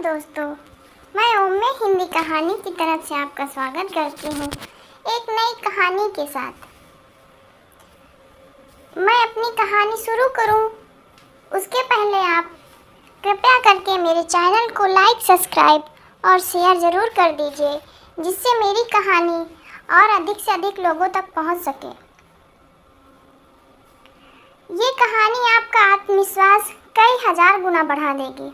दोस्तों, मैं ओम में हिंदी कहानी की तरफ से आपका स्वागत करती हूँ एक नई कहानी के साथ। मैं अपनी कहानी शुरू करूँ उसके पहले आप कृपया करके मेरे चैनल को लाइक, सब्सक्राइब और शेयर ज़रूर कर दीजिए, जिससे मेरी कहानी और अधिक से अधिक लोगों तक पहुँच सके। ये कहानी आपका आत्मविश्वास कई हजार गुना बढ़ा देगी,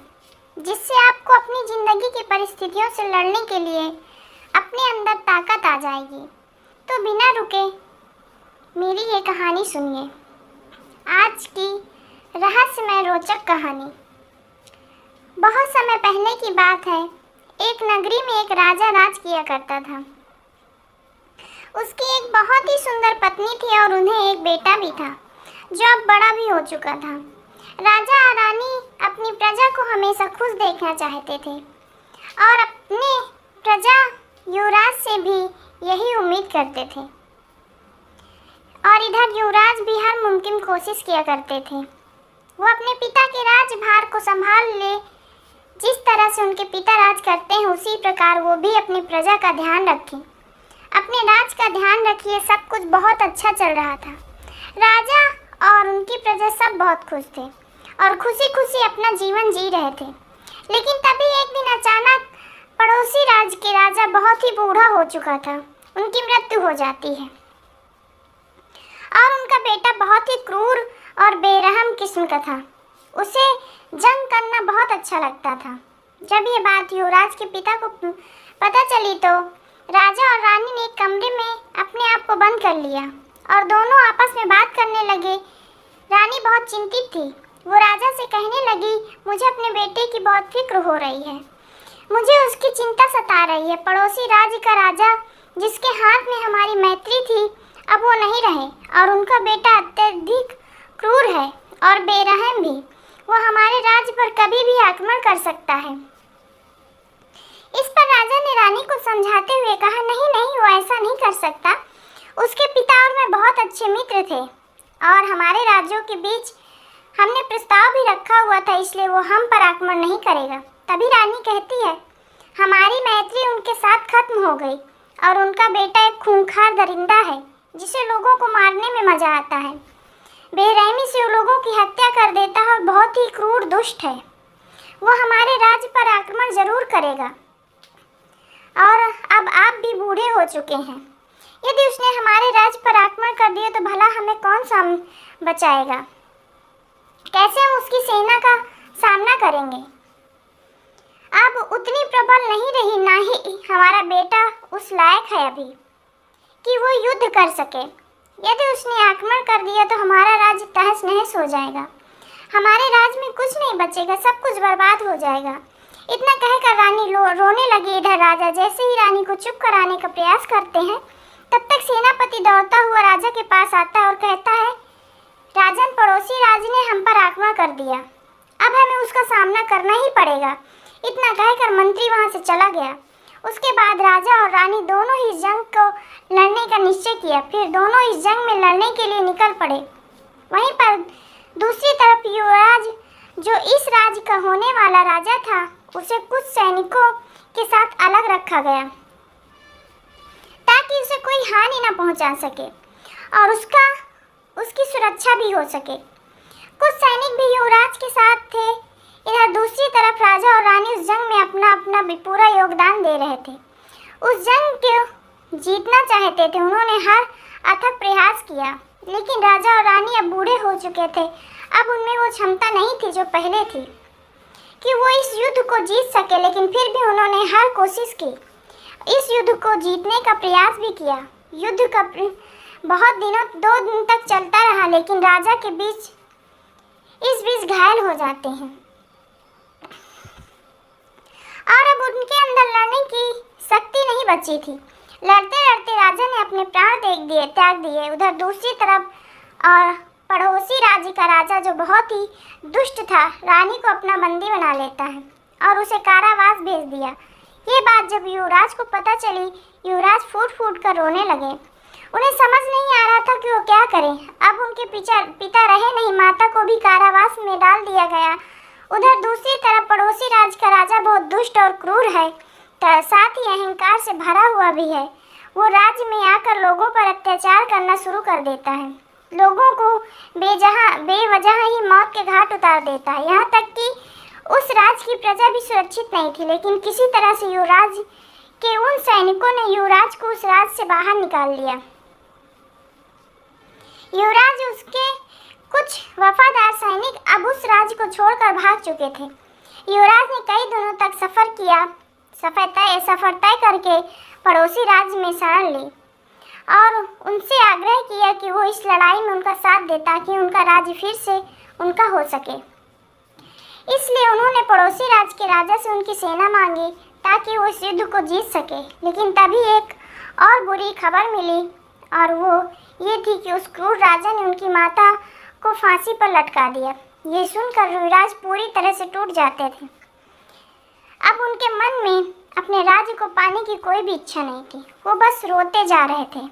जिससे आपको अपनी ज़िंदगी की परिस्थितियों से लड़ने के लिए अपने अंदर ताकत आ जाएगी। तो बिना रुके मेरी ये कहानी सुनिए। आज की रहस्यमय रोचक कहानी। बहुत समय पहले की बात है। एक नगरी में एक राजा राज किया करता था। उसकी एक बहुत ही सुंदर पत्नी थी और उन्हें एक बेटा भी था, जो अब बड़ा भी हो चुका था। राजा और रानी अपनी प्रजा को हमेशा खुश देखना चाहते थे और अपने प्रजा युवराज से भी यही उम्मीद करते थे। और इधर युवराज भी हर मुमकिन कोशिश किया करते थे वो अपने पिता के राजभार को संभाल ले। जिस तरह से उनके पिता राज करते हैं, उसी प्रकार वो भी अपनी प्रजा का ध्यान रखें, अपने राज का ध्यान रखिए। सब कुछ बहुत अच्छा चल रहा था। राजा और उनकी प्रजा सब बहुत खुश थे और खुशी खुशी अपना जीवन जी रहे थे। लेकिन तभी एक दिन अचानक पड़ोसी राज्य के राजा बहुत ही बूढ़ा हो चुका था। उनकी मृत्यु हो जाती है और उनका बेटा बहुत ही क्रूर और बेरहम किस्म का था। उसे जंग करना बहुत अच्छा लगता था। जब ये बात युवराज के पिता को पता चली तो राजा और रानी ने एक कमरे में अपने आप को बंद कर लिया और दोनों आपस में बात करने लगे। रानी बहुत चिंतित थी। वो राजा से कहने लगी, मुझे अपने बेटे की बहुत फिक्र हो रही है। मुझे उसकी चिंता सता रही है। पड़ोसी राज्य का राजा, जिसके हाथ में हमारी मैत्री थी, अब वो नहीं रहे और उनका बेटा अत्यधिक क्रूर है और बेरहम भी। वो हमारे राज्य पर कभी भी आक्रमण कर सकता है। इस पर राजा ने रानी को समझाते हुए कहा, नहीं नहीं, वो ऐसा नहीं कर सकता। उसके पिता और मैं बहुत अच्छे मित्र थे और हमारे राज्यों के बीच हमने प्रस्ताव भी रखा हुआ था, इसलिए वो हम पर आक्रमण नहीं करेगा। तभी रानी कहती है, हमारी मैत्री उनके साथ खत्म हो गई और उनका बेटा एक खूंखार दरिंदा है, जिसे लोगों को मारने में मजा आता है। बेरहमी से वो लोगों की हत्या कर देता है और बहुत ही क्रूर दुष्ट है। वो हमारे राज्य पर आक्रमण जरूर करेगा और अब आप भी बूढ़े हो चुके हैं। यदि उसने हमारे राज्य पर आक्रमण कर दिया तो भला हमें कौन बचाएगा? कैसे हम उसकी सेना का सामना करेंगे? अब उतनी प्रबल नहीं रही, ना ही हमारा बेटा उस लायक है अभी कि वो युद्ध कर सके। यदि उसने आक्रमण कर दिया तो हमारा राज्य तहस नहस हो जाएगा। हमारे राज्य में कुछ नहीं बचेगा, सब कुछ बर्बाद हो जाएगा। इतना कहकर रानी रोने लगी। इधर राजा जैसे ही रानी को चुप कराने का प्रयास करते हैं, तब तक सेनापति दौड़ता हुआ राजा के पास आता है और कहता है, राजन, पड़ोसी राज्य ने हम पर आक्रमण कर दिया। अब हमें उसका सामना करना ही पड़ेगा। इतना कहकर मंत्री वहां से चला गया। उसके बाद राजा और रानी दोनों ही जंग को लड़ने का निश्चय किया। फिर दोनों इस जंग में लड़ने के लिए निकल पड़े। वहीं पर दूसरी तरफ युवराज, जो इस राज्य का होने वाला राजा था, उसे कुछ सैनिकों के साथ अलग रखा गया ताकि उसे कोई हानि न पहुंचा सके और उसकी सुरक्षा भी हो सके। कुछ सैनिक भी युवराज के साथ थे। इधर दूसरी तरफ राजा और रानी उस जंग में अपना अपना भी पूरा योगदान दे रहे थे। उस जंग को जीतना चाहते थे। उन्होंने हर अथक प्रयास किया, लेकिन राजा और रानी अब बूढ़े हो चुके थे। अब उनमें वो क्षमता नहीं थी जो पहले थी कि वो इस युद्ध को जीत सके। लेकिन फिर भी उन्होंने हर कोशिश की, इस युद्ध को जीतने का प्रयास भी किया। युद्ध का बहुत दिनों 2 दिन तक चलता रहा, लेकिन राजा के इस बीच घायल हो जाते हैं और अब उनके अंदर लड़ने की शक्ति नहीं बची थी। लड़ते लड़ते राजा ने अपने प्राण त्याग दिए। उधर दूसरी तरफ और पड़ोसी राज्य का राजा, जो बहुत ही दुष्ट था, रानी को अपना बंदी बना लेता है और उसे कारावास भेज दिया। ये बात जब युवराज को पता चली, युवराज फूट फूट कर रोने लगे। उन्हें समझ नहीं आ रहा था कि वो क्या करें। अब उनके पिता रहे नहीं, माता को भी कारावास में डाल दिया गया। उधर दूसरी तरफ पड़ोसी राज्य का राजा बहुत दुष्ट क्रूर है, साथ ही अहंकार से भरा हुआ भी है। वो राज्य में आकर लोगों पर अत्याचार करना शुरू कर देता है, लोगों को बेवजह ही मौत के घाट उतार देता है। यहाँ तक कि उस राज्य की प्रजा भी सुरक्षित नहीं थी, लेकिन किसी तरह से युवराज के उन सैनिकों ने युवराज को उस राज्य से बाहर निकाल लिया। युवराज उसके कुछ वफादार सैनिक अब उस राज्य को छोड़कर भाग चुके थे। युवराज ने कई दिनों तक सफर तय करके पड़ोसी राज्य में शरण ली और उनसे आग्रह किया कि वो इस लड़ाई में उनका साथ दे ताकि उनका राज्य फिर से उनका हो सके। इसलिए उन्होंने पड़ोसी राज्य के राजा से उनकी सेना मांगी ताकि वो इस युद्ध को जीत सके। लेकिन तभी एक और बुरी खबर मिली और वो ये थी कि उस क्रूर राजा ने उनकी माता को फांसी पर लटका दिया। ये सुनकर युवराज पूरी तरह से टूट जाते थे। अब उनके मन में अपने राज्य को पाने की कोई भी इच्छा नहीं थी, वो बस रोते जा रहे थे।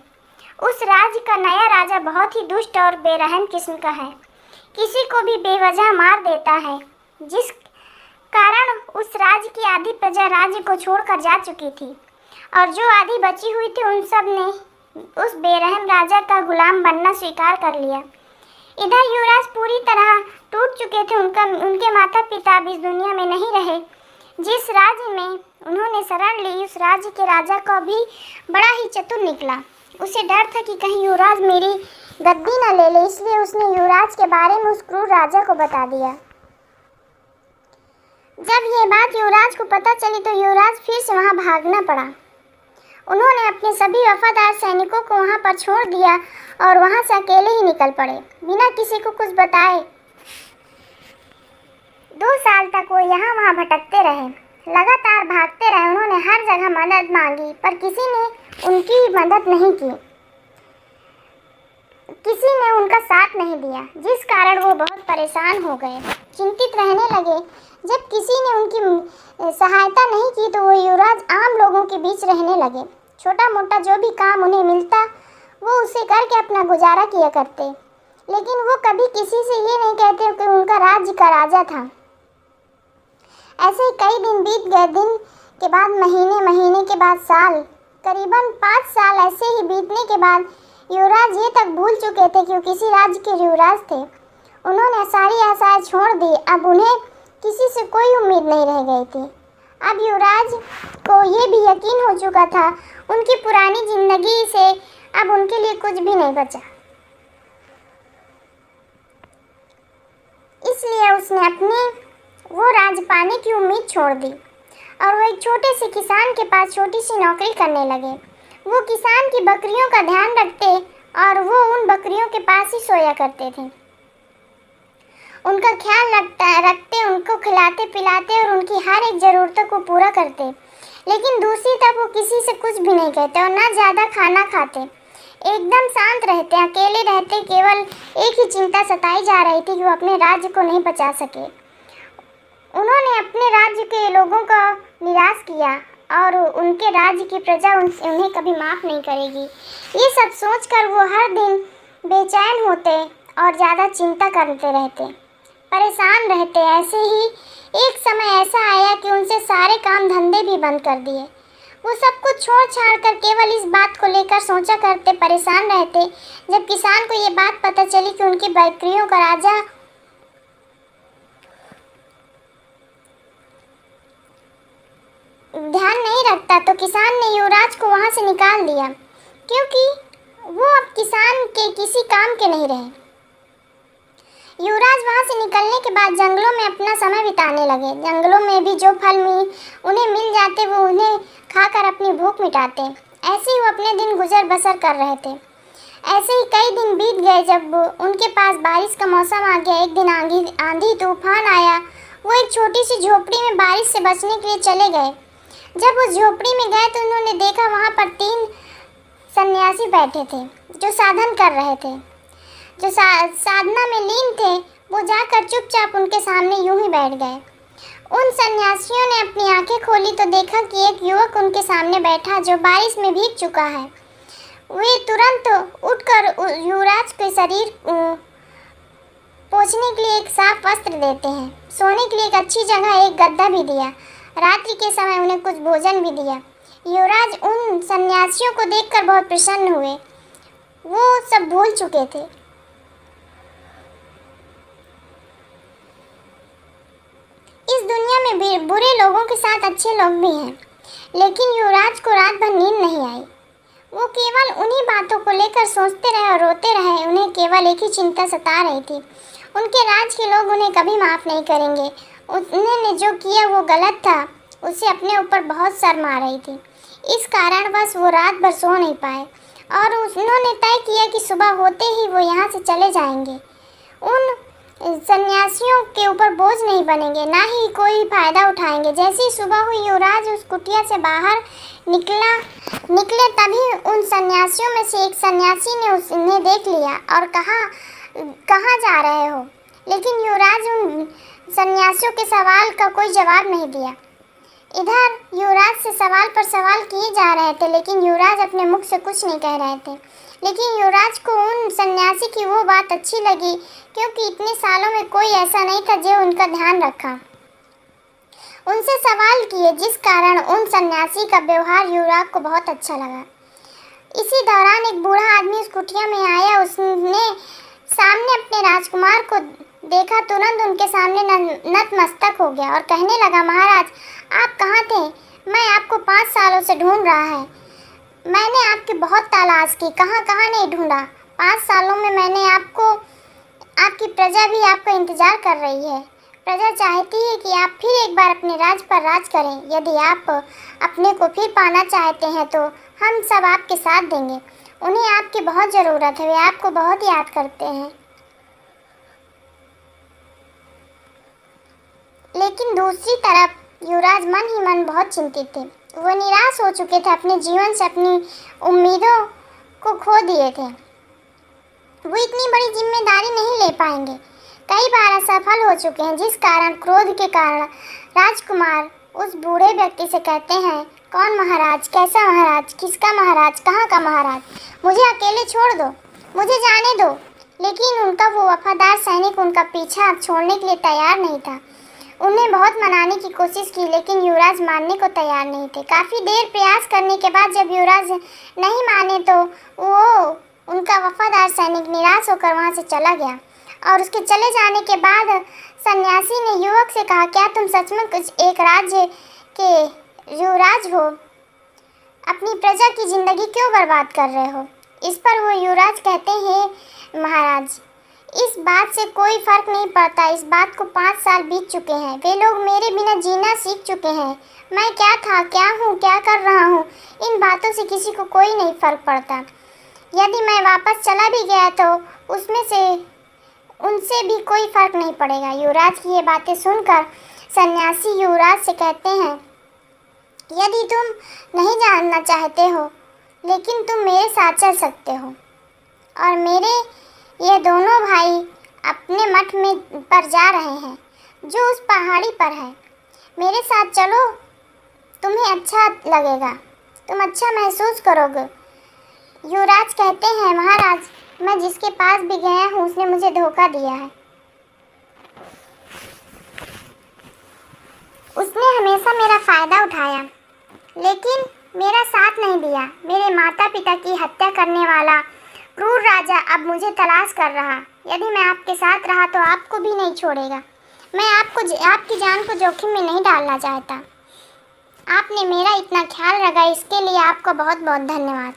उस राज्य का नया राजा बहुत ही दुष्ट और बेरहम किस्म का है, किसी को भी बेवजह मार देता है, जिस कारण उस राज्य की आधी प्रजा राज्य को छोड़कर जा चुकी थी और जो आधी बची हुई थी उन सब ने उस बेरहम राजा का गुलाम बनना स्वीकार कर लिया। इधर युवराज पूरी तरह टूट चुके थे। उनके माता पिता अब इस दुनिया में नहीं रहे। जिस राज्य में उन्होंने शरण ली उस राज्य के राजा को भी बड़ा ही चतुर निकला। उसे डर था कि कहीं युवराज मेरी गद्दी न ले ले, इसलिए उसने युवराज के बारे में उस क्रूर राजा को बता दिया। जब ये बात युवराज को पता चली तो युवराज फिर से वहां भागना पड़ा। उन्होंने अपने सभी वफादार सैनिकों को वहां पर छोड़ दिया और वहां से अकेले ही निकल पड़े, बिना किसी को कुछ बताए। 2 साल तक वो यहाँ वहाँ भटकते रहे, लगातार भागते रहे। उन्होंने हर जगह मदद मांगी पर किसी ने उनकी मदद नहीं की, किसी ने उनका साथ नहीं दिया, जिस कारण वो बहुत परेशान हो गए, चिंतित रहने लगे। जब किसी ने उनकी सहायता नहीं की तो वो युवराज आम लोगों के बीच रहने लगे। छोटा मोटा जो भी काम उन्हें मिलता वो उसे करके अपना गुजारा किया करते, लेकिन वो कभी किसी से ये नहीं कहते कि उनका राज्य का राजा था। ऐसे ही कई दिन बीत गए, दिन के बाद महीने, महीने के बाद साल, करीबन 5 साल ऐसे ही बीतने के बाद युवराज ये तक भूल चुके थे कि वो किसी राज्य के युवराज थे। उन्होंने सारी आशाएं छोड़ दी। अब उन्हें किसी से कोई उम्मीद नहीं रह गई थी। अब युवराज को ये भी यकीन हो चुका था उनकी पुरानी जिंदगी से अब उनके लिए कुछ भी नहीं बचा। इसलिए उसने अपनी वो राज पाने की उम्मीद छोड़ दी और वो एक छोटे से किसान के पास छोटी सी नौकरी करने लगे। वो किसान की बकरियों का ध्यान रखते और वो उन बकरियों के पास ही सोया करते थे, उनका ख्याल रखते, उनको खिलाते पिलाते और उनकी हर एक ज़रूरतों को पूरा करते। लेकिन दूसरी तरफ वो किसी से कुछ भी नहीं कहते और ना ज़्यादा खाना खाते, एकदम शांत रहते, अकेले रहते। केवल एक ही चिंता सताई जा रही थी कि वो अपने राज्य को नहीं बचा सके। उन्होंने अपने राज्य के लोगों का निराश किया और उनके राज्य की प्रजा उन्हें कभी माफ़ नहीं करेगी। ये सब सोचकर वो हर दिन बेचैन होते और ज़्यादा चिंता करते रहते, परेशान रहते। ऐसे ही एक समय ऐसा आया कि उनसे सारे काम धंधे भी बंद कर दिए। वो सब कुछ छोड़ छाड़ कर केवल इस बात को लेकर सोचा करते, परेशान रहते। जब किसान को ये बात पता चली कि उनकी बकरियों का राजा ध्यान नहीं रखता तो किसान ने युवराज को वहां से निकाल दिया, क्योंकि वो अब किसान के किसी काम के नहीं रहे। युवराज वहां से निकलने के बाद जंगलों में अपना समय बिताने लगे। जंगलों में भी जो फल उन्हें मिल जाते वो उन्हें खाकर अपनी भूख मिटाते। ऐसे ही वो अपने दिन गुजर बसर कर रहे थे। ऐसे ही कई दिन बीत गए। जब उनके पास बारिश का मौसम आ गया, एक दिन आंधी तूफान आया। वो एक छोटी सी झोपड़ी में बारिश से बचने के लिए चले गए। जब उस झोपड़ी में गए तो उन्होंने देखा वहाँ पर 3 सन्यासी बैठे थे जो साधन कर रहे थे, जो साधना में लीन थे। वो जाकर चुपचाप उनके सामने यूं ही बैठ गए। उन सन्यासियों ने अपनी आंखें खोली तो देखा कि एक युवक उनके सामने बैठा जो बारिश में भीग चुका है। वे तुरंत उठकर युवराज के शरीर पोंछने के लिए एक साफ वस्त्र देते हैं, सोने के लिए एक अच्छी जगह एक गद्दा भी दिया। रात्रि के समय उन्हें कुछ भोजन भी दिया। युवराज उन सन्यासियों को देखकर बहुत प्रसन्न हुए। वो सब भूल चुके थे। इस दुनिया में भी बुरे लोगों के साथ अच्छे लोग भी हैं, लेकिन युवराज को रात भर नींद नहीं आई। वो केवल उन्हीं बातों को लेकर सोचते रहे और रोते रहे। उन्हें केवल एक ही चिंता सता रही थी, उनके राज के लोग उन्हें कभी माफ़ नहीं करेंगे। उन्होंने जो किया वो गलत था। उसे अपने ऊपर बहुत शर्म आ रही थी। इस कारणवश वो रात भर सो नहीं पाए और उन्होंने तय किया कि सुबह होते ही वो यहाँ से चले जाएंगे। उन सन्यासियों के ऊपर बोझ नहीं बनेंगे, ना ही कोई फायदा उठाएंगे। जैसे ही सुबह हुई, युवराज उस कुटिया से बाहर निकले तभी उन सन्यासियों में से एक सन्यासी ने उन्हें देख लिया और कहा, कहाँ जा रहे हो? लेकिन युवराज उन सन्यासियों के सवाल का कोई जवाब नहीं दिया। इधर युवराज से सवाल पर सवाल किए जा रहे थे, लेकिन युवराज अपने मुख से कुछ नहीं कह रहे थे। लेकिन युवराज को उन सन्यासी की वो बात अच्छी लगी, क्योंकि इतने सालों में कोई ऐसा नहीं था जो उनका ध्यान रखा। उनसे सवाल किए, जिस कारण उन सन्यासी का व्यवहार युवराज को बहुत अच्छा लगा। इसी दौरान एक बूढ़ा आदमी उस कुटिया में आया। उसने सामने अपने राजकुमार को देखा, तुरंत उनके सामने नतमस्तक हो गया और कहने लगा, महाराज आप कहाँ थे? मैं आपको 5 सालों से ढूंढ रहा है। मैंने आपकी बहुत तलाश की, कहाँ कहाँ नहीं ढूंढा। 5 सालों में मैंने आपकी प्रजा भी आपका इंतजार कर रही है। प्रजा चाहती है कि आप फिर एक बार अपने राज पर राज करें। यदि आप अपने को फिर पाना चाहते हैं तो हम सब आपके साथ देंगे। उन्हें आपकी बहुत ज़रूरत है, वे आपको बहुत याद करते हैं। लेकिन दूसरी तरफ युवराज मन ही मन बहुत चिंतित थे। वो निराश हो चुके थे, अपने जीवन से अपनी उम्मीदों को खो दिए थे। वो इतनी बड़ी जिम्मेदारी नहीं ले पाएंगे। कई बार असफल हो चुके हैं, जिस कारण क्रोध के कारण राजकुमार उस बूढ़े व्यक्ति से कहते हैं, कौन महाराज? कैसा महाराज? किसका महाराज? कहाँ का महाराज? मुझे अकेले छोड़ दो, मुझे जाने दो। लेकिन उनका वो वफादार सैनिक उनका पीछा छोड़ने के लिए तैयार नहीं था। उन्हें बहुत मनाने की कोशिश की, लेकिन युवराज मानने को तैयार नहीं थे। काफ़ी देर प्रयास करने के बाद जब युवराज नहीं माने तो वो उनका वफादार सैनिक निराश होकर वहाँ से चला गया। और उसके चले जाने के बाद सन्यासी ने युवक से कहा, क्या तुम सचमुच एक राज्य के युवराज हो? अपनी प्रजा की जिंदगी क्यों बर्बाद कर रहे हो? इस पर वो युवराज कहते हैं, महाराज इस बात से कोई फर्क नहीं पड़ता। इस बात को 5 साल बीत चुके हैं। वे लोग मेरे बिना जीना सीख चुके हैं। मैं क्या था, क्या हूँ, क्या कर रहा हूँ, इन बातों से किसी को कोई नहीं फर्क पड़ता। यदि मैं वापस चला भी गया तो उसमें से उनसे भी कोई फर्क नहीं पड़ेगा। युवराज की ये बातें सुनकर सन्यासी युवराज से कहते हैं, यदि तुम नहीं जानना चाहते हो, लेकिन तुम मेरे साथ चल सकते हो। और मेरे ये दोनों भाई अपने मठ में पर जा रहे हैं, जो उस पहाड़ी पर है। मेरे साथ चलो, तुम्हें अच्छा लगेगा, तुम अच्छा महसूस करोगे। युवराज कहते हैं, महाराज मैं जिसके पास भी गया हूँ उसने मुझे धोखा दिया है। उसने हमेशा मेरा फ़ायदा उठाया, लेकिन मेरा साथ नहीं दिया। मेरे माता पिता की हत्या करने वाला क्रूर राजा अब मुझे तलाश कर रहा। यदि मैं आपके साथ रहा तो आपको भी नहीं छोड़ेगा। मैं आपकी जान को जोखिम में नहीं डालना चाहता। आपने मेरा इतना ख्याल रखा, इसके लिए आपको बहुत बहुत धन्यवाद।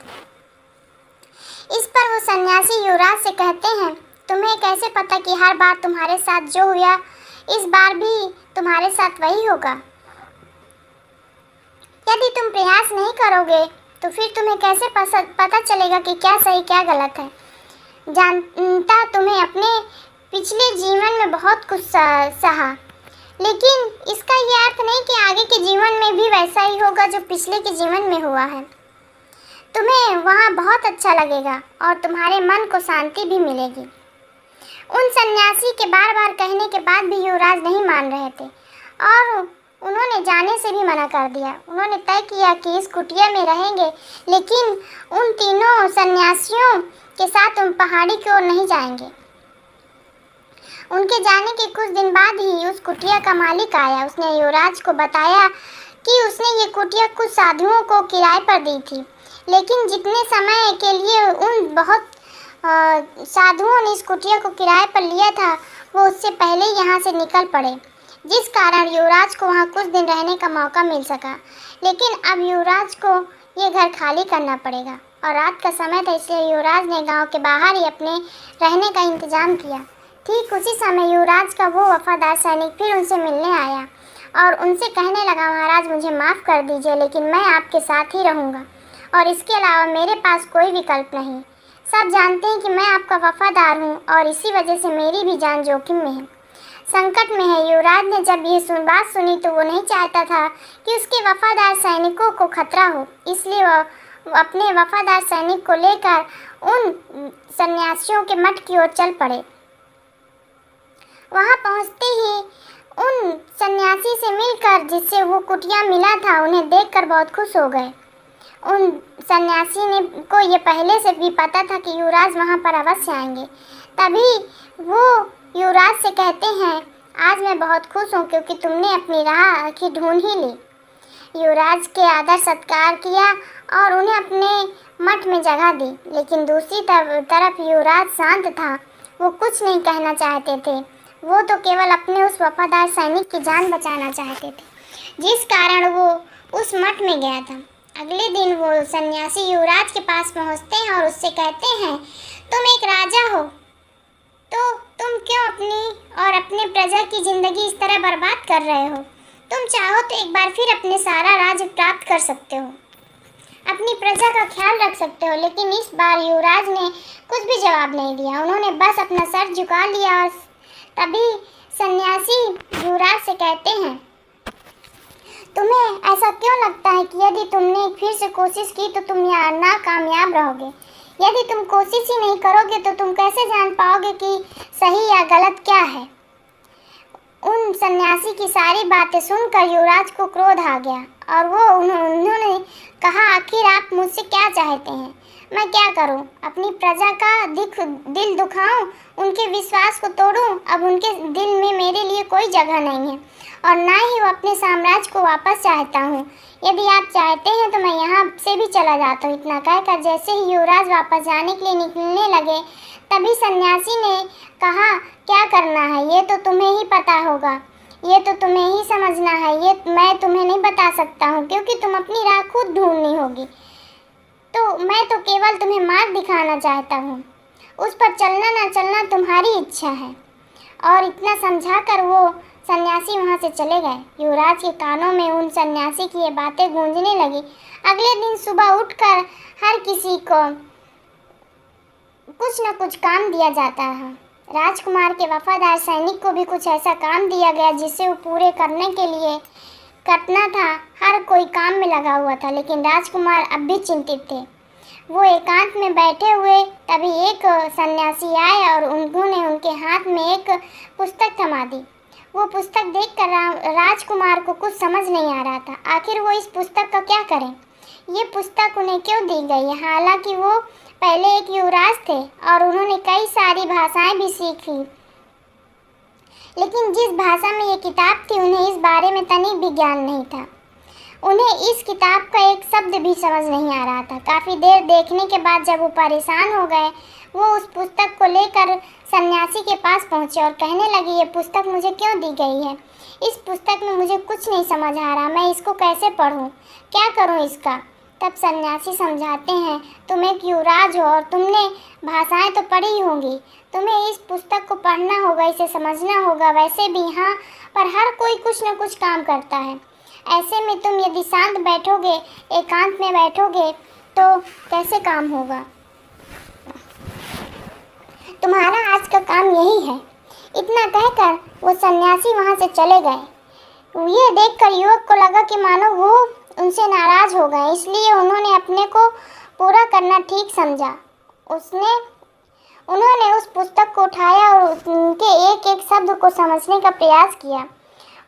इस पर वो सन्यासी युवराज से कहते हैं, तुम्हें कैसे पता कि हर बार तुम्हारे साथ जो हुआ इस बार भी तुम्हारे साथ वही होगा? यदि तुम प्रयास नहीं करोगे तो फिर तुम्हें कैसे पता चलेगा कि क्या सही क्या गलत है? जानता तुम्हें अपने पिछले जीवन में बहुत कुछ सहा, लेकिन इसका ये अर्थ नहीं कि आगे के जीवन में भी वैसा ही होगा जो पिछले के जीवन में हुआ है। तुम्हें वहाँ बहुत अच्छा लगेगा और तुम्हारे मन को शांति भी मिलेगी। उन सन्यासी के बार बार कहने के बाद भी युवराज नहीं मान रहे थे और उन्होंने जाने से भी मना कर दिया। उन्होंने तय किया कि इस कुटिया में रहेंगे, लेकिन उन तीनों सन्यासियों के साथ उन पहाड़ी की ओर नहीं जाएंगे। उनके जाने के कुछ दिन बाद ही उस कुटिया का मालिक आया। उसने युवराज को बताया कि उसने ये कुटिया कुछ साधुओं को किराए पर दी थी, लेकिन जितने समय के लिए उन बहुत साधुओं ने इस कुटिया को किराए पर लिया था वो उससे पहले ही यहाँ से निकल पड़े, जिस कारण युवराज को वहाँ कुछ दिन रहने का मौका मिल सका। लेकिन अब युवराज को ये घर खाली करना पड़ेगा और रात का समय था, इसलिए युवराज ने गांव के बाहर ही अपने रहने का इंतजाम किया। ठीक उसी समय युवराज का वो वफादार सैनिक फिर उनसे मिलने आया और उनसे कहने लगा, महाराज मुझे माफ़ कर दीजिए, लेकिन मैं आपके साथ ही रहूँगा और इसके अलावा मेरे पास कोई विकल्प नहीं। सब जानते हैं कि मैं आपका वफादार हूँ और इसी वजह से मेरी भी जान जोखिम में है, संकट में है। युवराज ने जब ये बात सुनी तो वो नहीं चाहता था कि उसके वफादार सैनिकों को खतरा हो, इसलिए वो अपने वफादार सैनिक को लेकर उन सन्यासियों के मठ की ओर चल पड़े। वहाँ पहुँचते ही उन सन्यासी से मिलकर जिससे वो कुटिया मिला था, उन्हें देखकर बहुत खुश हो गए। उन सन्यासी ने को ये पहले से भी पता था कि युवराज वहाँ पर अवश्य आएंगे। तभी वो युवराज से कहते हैं, आज मैं बहुत खुश हूँ क्योंकि तुमने अपनी राह की ढूंढ ही ली। युवराज के आदर सत्कार किया और उन्हें अपने मठ में जगह दी, लेकिन दूसरी तरफ युवराज शांत था। वो कुछ नहीं कहना चाहते थे, वो तो केवल अपने उस वफादार सैनिक की जान बचाना चाहते थे, जिस कारण वो उस मठ में गया था। अगले दिन वो सन्यासी युवराज के पास पहुंचते हैं और उससे कहते हैं, तुम एक राजा हो तो तुम क्यों अपनी और अपने प्रजा की ज़िंदगी इस तरह बर्बाद कर रहे हो? तुम चाहो तो एक बार फिर अपने सारा राज्य प्राप्त कर सकते हो, अपनी प्रजा का ख्याल रख सकते हो। लेकिन इस बार युवराज ने कुछ भी जवाब नहीं दिया, उन्होंने बस अपना सर झुका लिया। और तभी सन्यासी युवराज से कहते हैं, तुम्हें ऐसा क्यों लगता है कि यदि तुमने फिर से कोशिश की तो तुम यहाँ नाकामयाब रहोगे? यदि तुम कोशिश ही नहीं करोगे तो तुम कैसे जान पाओगे कि सही या गलत क्या है? उन सन्यासी की सारी बातें सुनकर युवराज को क्रोध आ गया और उन्होंने कहा, आखिर आप मुझसे क्या चाहते हैं? मैं क्या करूं? अपनी प्रजा का दिल दुखाऊं, उनके विश्वास को तोड़ूं? अब उनके दिल में मेरे लिए कोई जगह नहीं है और ना ही वो अपने साम्राज्य को वापस चाहता हूं। यदि आप चाहते हैं तो मैं यहाँ से भी चला जाता हूँ। इतना कहकर जैसे ही युवराज वापस जाने के लिए निकलने लगे, तभी सन्यासी ने कहा, क्या करना है ये तो तुम्हें ही पता होगा, ये तो तुम्हें ही समझना है, ये मैं तुम्हें नहीं बता सकता हूँ क्योंकि तुम अपनी राह खुद ढूंढनी होगी। तो मैं तो केवल तुम्हें मार्ग दिखाना चाहता हूँ, उस पर चलना ना चलना तुम्हारी इच्छा है। और इतना समझाकर वो सन्यासी वहाँ से चले गए। युवराज के कानों में उन सन्यासी की ये बातें गूंजने लगी। अगले दिन सुबह उठकर हर किसी को कुछ न कुछ काम दिया जाता है। राजकुमार के वफादार सैनिक को भी कुछ ऐसा काम दिया गया जिसे वो पूरे करने के लिए करना था। हर कोई काम में लगा हुआ था, लेकिन राजकुमार अब भी चिंतित थे। वो एकांत में बैठे हुए, तभी एक सन्यासी आए और उन्होंने उनके हाथ में एक पुस्तक थमा दी। वो पुस्तक देखकर राजकुमार को कुछ समझ नहीं आ रहा था, आखिर वो इस पुस्तक का क्या करें? ये पुस्तक उन्हें क्यों दी गई? हालांकि वो पहले एक युवराज थे और उन्होंने कई सारी भाषाएं भी सीखी, लेकिन जिस भाषा में ये किताब थी उन्हें इस बारे में तनिक भी ज्ञान नहीं था। उन्हें इस किताब का एक शब्द भी समझ नहीं आ रहा था। काफ़ी देर देखने के बाद जब वो परेशान हो गए, वो उस पुस्तक को लेकर सन्यासी के पास पहुँचे और कहने लगे, ये पुस्तक मुझे क्यों दी गई है? इस पुस्तक में मुझे कुछ नहीं समझ आ रहा, मैं इसको कैसे पढूं? क्या करूं इसका? तब सन्यासी समझाते हैं, तुम एक युवराज हो और तुमने भाषाएं तो पढ़ी होंगी, तुम्हें इस पुस्तक को पढ़ना होगा, इसे समझना होगा। वैसे भी यहाँ पर हर कोई कुछ न कुछ काम करता है। ऐसे में तुम यदि शांत बैठोगे, एकांत में बैठोगे तो कैसे काम होगा? तुम्हारा आज का काम यही है। इतना कहकर वो सन्यासी वहाँ से चले गए। ये देखकर युवक को लगा कि मानो वो उनसे नाराज हो गए, इसलिए उन्होंने अपने को पूरा करना ठीक समझा। उन्होंने उस पुस्तक को उठाया और उनके एक एक शब्द को समझने का प्रयास किया।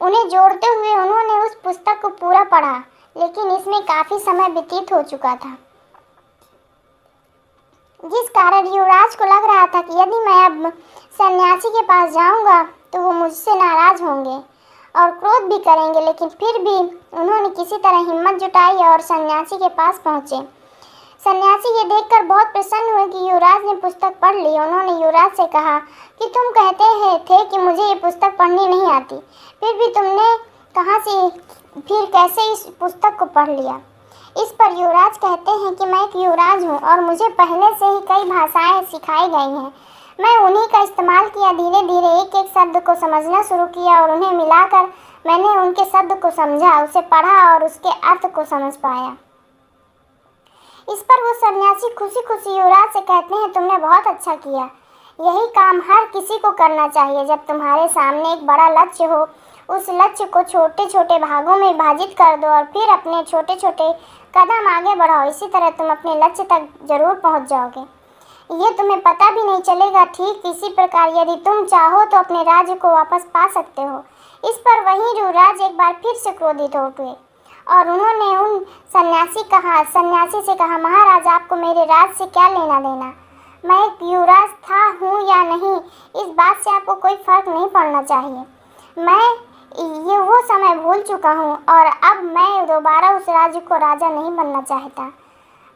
उन्हें जोड़ते हुए उन्होंने उस पुस्तक को पूरा पढ़ा, लेकिन इसमें काफ़ी समय व्यतीत हो चुका था। जिस कारण युवराज को लग रहा था कि यदि मैं अब सन्यासी के पास जाऊंगा तो वो मुझसे नाराज होंगे और क्रोध भी करेंगे, लेकिन फिर भी उन्होंने किसी तरह हिम्मत जुटाई और सन्यासी के पास पहुंचे। सन्यासी ये देखकर बहुत प्रसन्न हुए कि युवराज ने पुस्तक पढ़ ली। उन्होंने युवराज से कहा कि तुम कहते थे कि मुझे ये पुस्तक पढ़नी नहीं आती, फिर भी तुमने फिर कैसे इस पुस्तक को पढ़ लिया? इस पर युवराज कहते हैं कि मैं एक युवराज हूँ और मुझे पहले से ही कई भाषाएं सिखाई गई हैं। मैं उन्हीं का इस्तेमाल किया। धीरे धीरे एक एक शब्द को समझना शुरू किया और उन्हें मिलाकर मैंने उनके शब्द को समझा, उसे पढ़ा और उसके अर्थ को समझ पाया। इस पर वो सन्यासी खुशी खुशी युवराज से कहते हैं, तुमने बहुत अच्छा किया। यही काम हर किसी को करना चाहिए। जब तुम्हारे सामने एक बड़ा लक्ष्य हो, उस लक्ष्य को छोटे छोटे भागों में विभाजित कर दो और फिर अपने छोटे छोटे कदम आगे बढ़ाओ। इसी तरह तुम अपने लक्ष्य तक जरूर पहुंच जाओगे। ये तुम्हें पता भी नहीं चलेगा। ठीक इसी प्रकार यदि तुम चाहो तो अपने राज्य को वापस पा सकते हो। इस पर वही युवराज एक बार फिर से क्रोधित हो उठे और उन्होंने उन सन्यासी से कहा, महाराज, आपको मेरे राज से क्या लेना देना? मैं एक युवराज हूँ या नहीं, इस बात से आपको कोई फर्क नहीं पड़ना चाहिए। मैं ये वो समय भूल चुका हूँ और अब मैं दोबारा उस राज्य को राजा नहीं बनना चाहता।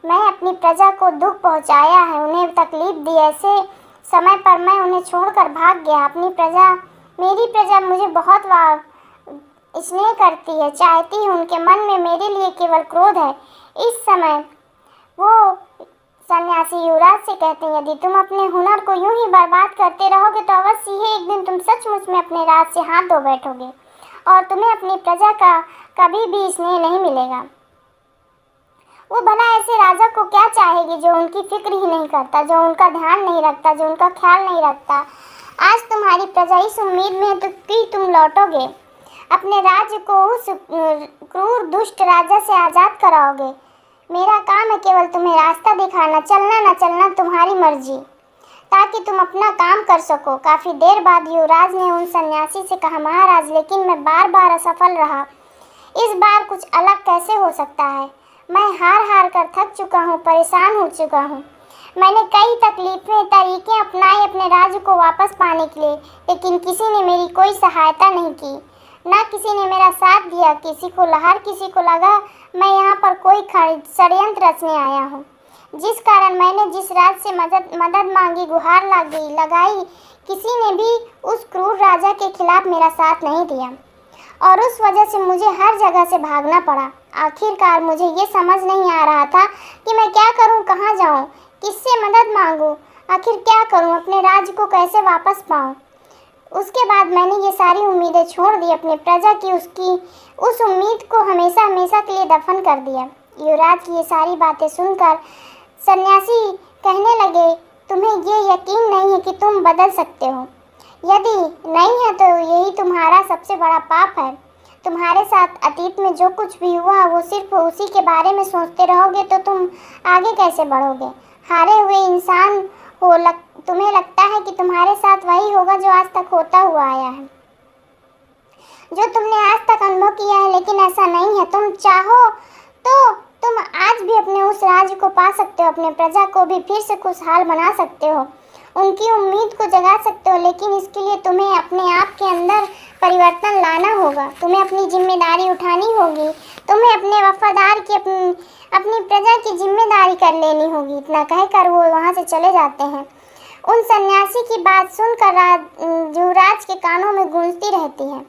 मैं अपनी प्रजा को दुख पहुँचाया है, उन्हें तकलीफ दी। ऐसे समय पर मैं उन्हें छोड़कर भाग गया। मेरी प्रजा मुझे बहुत स्नेह करती है, चाहती है। उनके मन में मेरे लिए केवल क्रोध है। इस समय वो सन्यासी युवराज से कहते हैं, यदि तुम अपने हुनर को यूं ही बर्बाद करते रहोगे तो अवश्य ही एक दिन तुम सचमुच में अपने राज से हाथ धो बैठोगे और तुम्हें अपनी प्रजा का कभी भी स्नेह नहीं मिलेगा। वो भला ऐसे राजा को क्या चाहेगी जो उनकी फिक्र ही नहीं करता, जो उनका ध्यान नहीं रखता, जो उनका ख्याल नहीं रखता। आज तुम्हारी प्रजा इस उम्मीद में है तो कि तुम लौटोगे, अपने राज्य को उस क्रूर दुष्ट राजा से आज़ाद कराओगे। मेरा काम है केवल तुम्हें रास्ता दिखाना, चलना न चलना तुम्हारी मर्जी, ताकि तुम अपना काम कर सको। काफ़ी देर बाद युवराज ने उन सन्यासी से कहा, महाराज, लेकिन मैं बार बार असफल रहा। इस बार कुछ अलग कैसे हो सकता है? मैं हार कर थक चुका हूँ, परेशान हो चुका हूँ। मैंने कई तरीके अपनाए अपने राज्य को वापस पाने के लिए, लेकिन किसी ने मेरी कोई सहायता नहीं की, ना किसी ने मेरा साथ दिया। किसी को लगा मैं यहाँ पर कोई षड्यंत्र रचने आया हूँ, जिस कारण मैंने जिस राज से मदद मांगी, गुहार लगाई, किसी ने भी उस क्रूर राजा के खिलाफ मेरा साथ नहीं दिया और उस वजह से मुझे हर जगह से भागना पड़ा। आखिरकार मुझे ये समझ नहीं आ रहा था कि मैं क्या करूं, कहाँ जाऊं, किससे मदद मांगूं, आखिर क्या करूं, अपने राज्य को कैसे वापस पाऊं। उसके बाद मैंने ये सारी उम्मीदें छोड़ दी, अपने प्रजा की उस उम्मीद को हमेशा के लिए दफन कर दिया। युवराज की ये सारी बातें सुनकर सन्यासी कहने लगे, तुम्हें ये यकीन नहीं है कि तुम बदल सकते हो? यदि नहीं है तो यही तुम्हारा सबसे बड़ा पाप है। तुम्हारे साथ अतीत में जो कुछ भी हुआ वो सिर्फ उसी के बारे में सोचते रहोगे तो तुम आगे कैसे बढ़ोगे? हारे हुए इंसान हो, तुम्हें लगता है कि तुम्हारे साथ वही होगा जो आज तक होता हुआ आया है, जो तुमने आज तक अनुभव किया है, लेकिन ऐसा नहीं है। तुम चाहो तो तुम आज भी अपने उस राज्य को पा सकते हो, अपने प्रजा को भी फिर से खुशहाल बना सकते हो, उनकी उम्मीद को जगा सकते हो, लेकिन इसके लिए तुम्हें अपने आप के अंदर परिवर्तन लाना होगा। तुम्हें अपनी जिम्मेदारी उठानी होगी, तुम्हें अपने वफादार की अपनी प्रजा की जिम्मेदारी कर लेनी होगी। इतना कहकर वो वहाँ से चले जाते हैं। उन सन्यासी की बात सुनकर युवराज के कानों में गूंजती रहती है।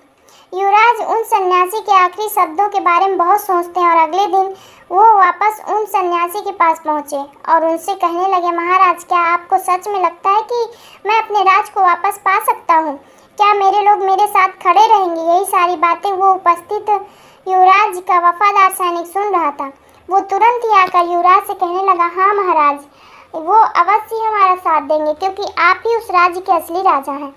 युवराज उन सन्यासी के आखिरी शब्दों के बारे में बहुत सोचते हैं और अगले दिन वो वापस उन सन्यासी के पास पहुँचे और उनसे कहने लगे, महाराज, क्या आपको सच में लगता है कि मैं अपने राज को वापस पा सकता हूँ? क्या मेरे लोग मेरे साथ खड़े रहेंगे? यही सारी बातें वो उपस्थित युवराज का वफादार सैनिक सुन रहा था। वो तुरंत ही आकर युवराज से कहने लगा, हाँ महाराज, वो अवश्य हमारा साथ देंगे, क्योंकि आप ही उस राज्य के असली राजा हैं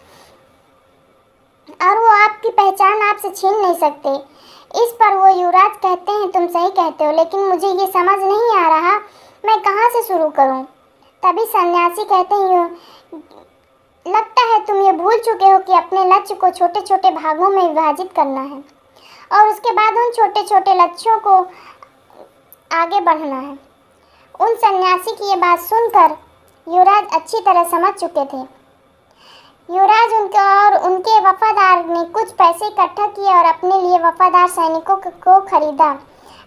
और वो आपकी पहचान आपसे छीन नहीं सकते। इस पर वो युवराज कहते हैं, तुम सही कहते हो, लेकिन मुझे ये समझ नहीं आ रहा मैं कहाँ से शुरू करूँ। तभी सन्यासी कहते हैं, लगता है तुम ये भूल चुके हो कि अपने लक्ष्य को छोटे छोटे भागों में विभाजित करना है और उसके बाद उन छोटे छोटे लक्ष्यों को आगे बढ़ना है। उन सन्यासी की ये बात सुनकर युवराज अच्छी तरह समझ चुके थे। युवराज उनके वफादार ने कुछ पैसे इकट्ठा किए और अपने लिए वफादार सैनिकों को खरीदा।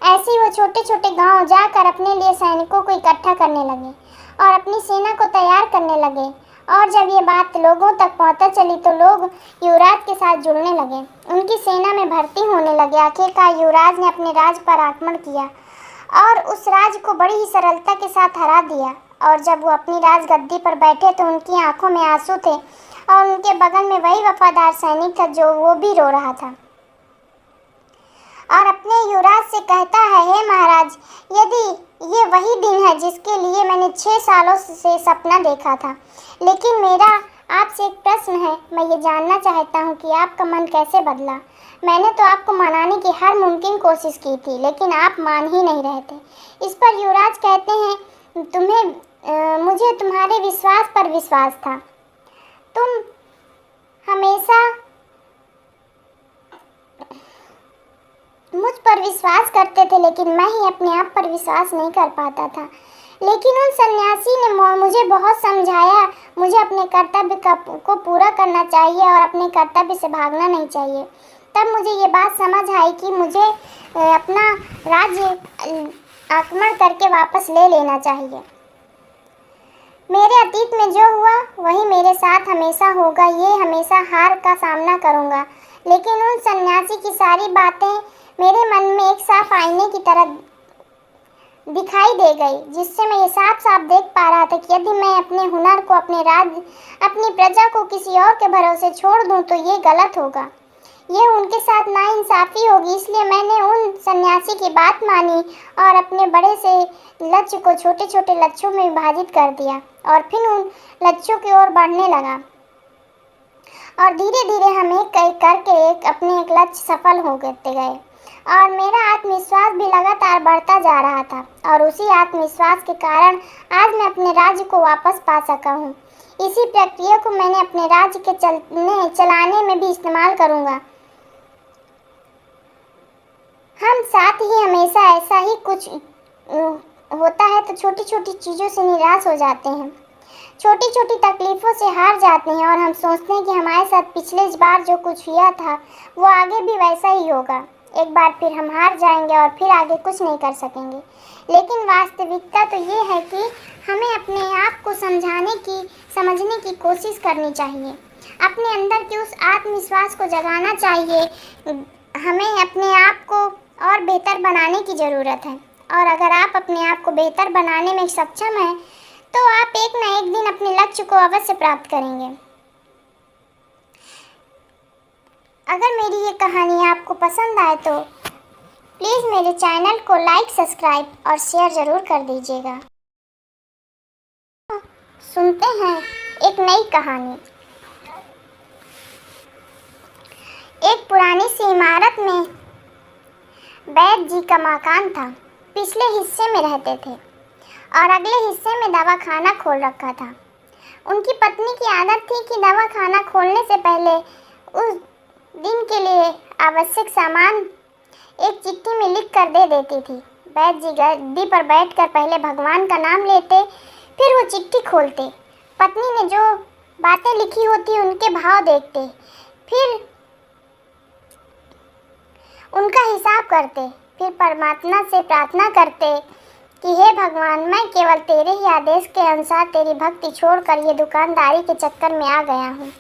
ऐसे ही वो छोटे छोटे गांव जाकर अपने लिए सैनिकों को इकट्ठा करने लगे और अपनी सेना को तैयार करने लगे। और जब ये बात लोगों तक पहुंचा चली तो लोग युवराज के साथ जुड़ने लगे, उनकी सेना में भर्ती होने लगे। आखिरकार युवराज ने अपने राज्य पर आक्रमण किया और उस राज्य को बड़ी ही सरलता के साथ हरा दिया। और जब वो अपनी राजगद्दी पर बैठे तो उनकी आंखों में आंसू थे और उनके बगल में वही वफादार सैनिक था जो वो भी रो रहा था और अपने युवराज से कहता है, हे महाराज, यदि ये वही दिन है जिसके लिए मैंने 6 सालों से सपना देखा था, लेकिन मेरा आपसे एक प्रश्न है। मैं ये जानना चाहता हूँ कि आपका मन कैसे बदला। मैंने तो आपको मनाने की हर मुमकिन कोशिश की थी, लेकिन आप मान ही नहीं रहे थे। इस पर युवराज कहते हैं, मुझे तुम्हारे विश्वास पर विश्वास था। तुम हमेशा मुझ पर विश्वास करते थे, लेकिन मैं ही अपने आप पर विश्वास नहीं कर पाता था। लेकिन उन सन्यासी ने मुझे बहुत समझाया, मुझे अपने कर्तव्य को पूरा करना चाहिए और अपने कर्तव्य से भागना नहीं चाहिए। तब मुझे ये बात समझ आई कि मुझे अपना राज्य आक्रमण करके वापस ले लेना चाहिए। मेरे अतीत में जो हुआ वही मेरे साथ हमेशा होगा, ये हमेशा हार का सामना करूँगा। लेकिन उन सन्यासी की सारी बातें मेरे मन में एक साफ आईने की तरह दिखाई दे गई, जिससे मैं ये साफ साफ देख पा रहा था कि यदि मैं अपने हुनर को, अपने राज्य, अपनी प्रजा को किसी और के भरोसे छोड़ दूं तो ये गलत होगा, ये उनके साथ नाइंसाफ़ी होगी। इसलिए मैंने उन सन्यासी की बात मानी और अपने बड़े से लक्ष्य को छोटे छोटे लक्ष्यों में विभाजित कर दिया और फिर उन लक्ष्यों की ओर बढ़ने लगा। और धीरे धीरे हम एक करके अपने एक लक्ष्य सफल हो गए और मेरा आत्मविश्वास भी लगातार बढ़ता जा रहा था। और उसी आत्मविश्वास के कारण आज मैं अपने राज्य को वापस पा सका हूँ। इसी प्रक्रिया को मैंने अपने राज्य के चलाने में भी इस्तेमाल करूँगा। हम साथ ही हमेशा ऐसा ही कुछ होता है तो छोटी छोटी चीज़ों से निराश हो जाते हैं, छोटी छोटी तकलीफ़ों से हार जाते हैं और हम सोचते हैं कि हमारे साथ पिछले बार जो कुछ हुआ था वो आगे भी वैसा ही होगा। एक बार फिर हम हार जाएंगे और फिर आगे कुछ नहीं कर सकेंगे। लेकिन वास्तविकता तो ये है कि हमें अपने आप को समझने की कोशिश करनी चाहिए, अपने अंदर के उस आत्मविश्वास को जगाना चाहिए। हमें अपने आप को और बेहतर बनाने की ज़रूरत है और अगर आप अपने आप को बेहतर बनाने में सक्षम हैं तो आप एक ना एक दिन अपने लक्ष्य को अवश्य प्राप्त करेंगे। अगर मेरी ये कहानी आपको पसंद आए तो प्लीज़ मेरे चैनल को लाइक, सब्सक्राइब और शेयर ज़रूर कर दीजिएगा। सुनते हैं एक नई कहानी। एक पुरानी सी इमारत में वैद्य जी का मकान था। पिछले हिस्से में रहते थे और अगले हिस्से में दवाखाना खोल रखा था। उनकी पत्नी की आदत थी कि दवाखाना खोलने से पहले उस दिन के लिए आवश्यक सामान एक चिट्ठी में लिख कर दे देती थी। वैद्य जी गद्दी पर बैठकर पहले भगवान का नाम लेते, फिर वो चिट्ठी खोलते, पत्नी ने जो बातें लिखी होती उनके भाव देखते, फिर उनका हिसाब करते, फिर परमात्मा से प्रार्थना करते कि हे भगवान, मैं केवल तेरे ही आदेश के अनुसार तेरी भक्ति छोड़कर ये दुकानदारी के चक्कर में आ गया हूँ।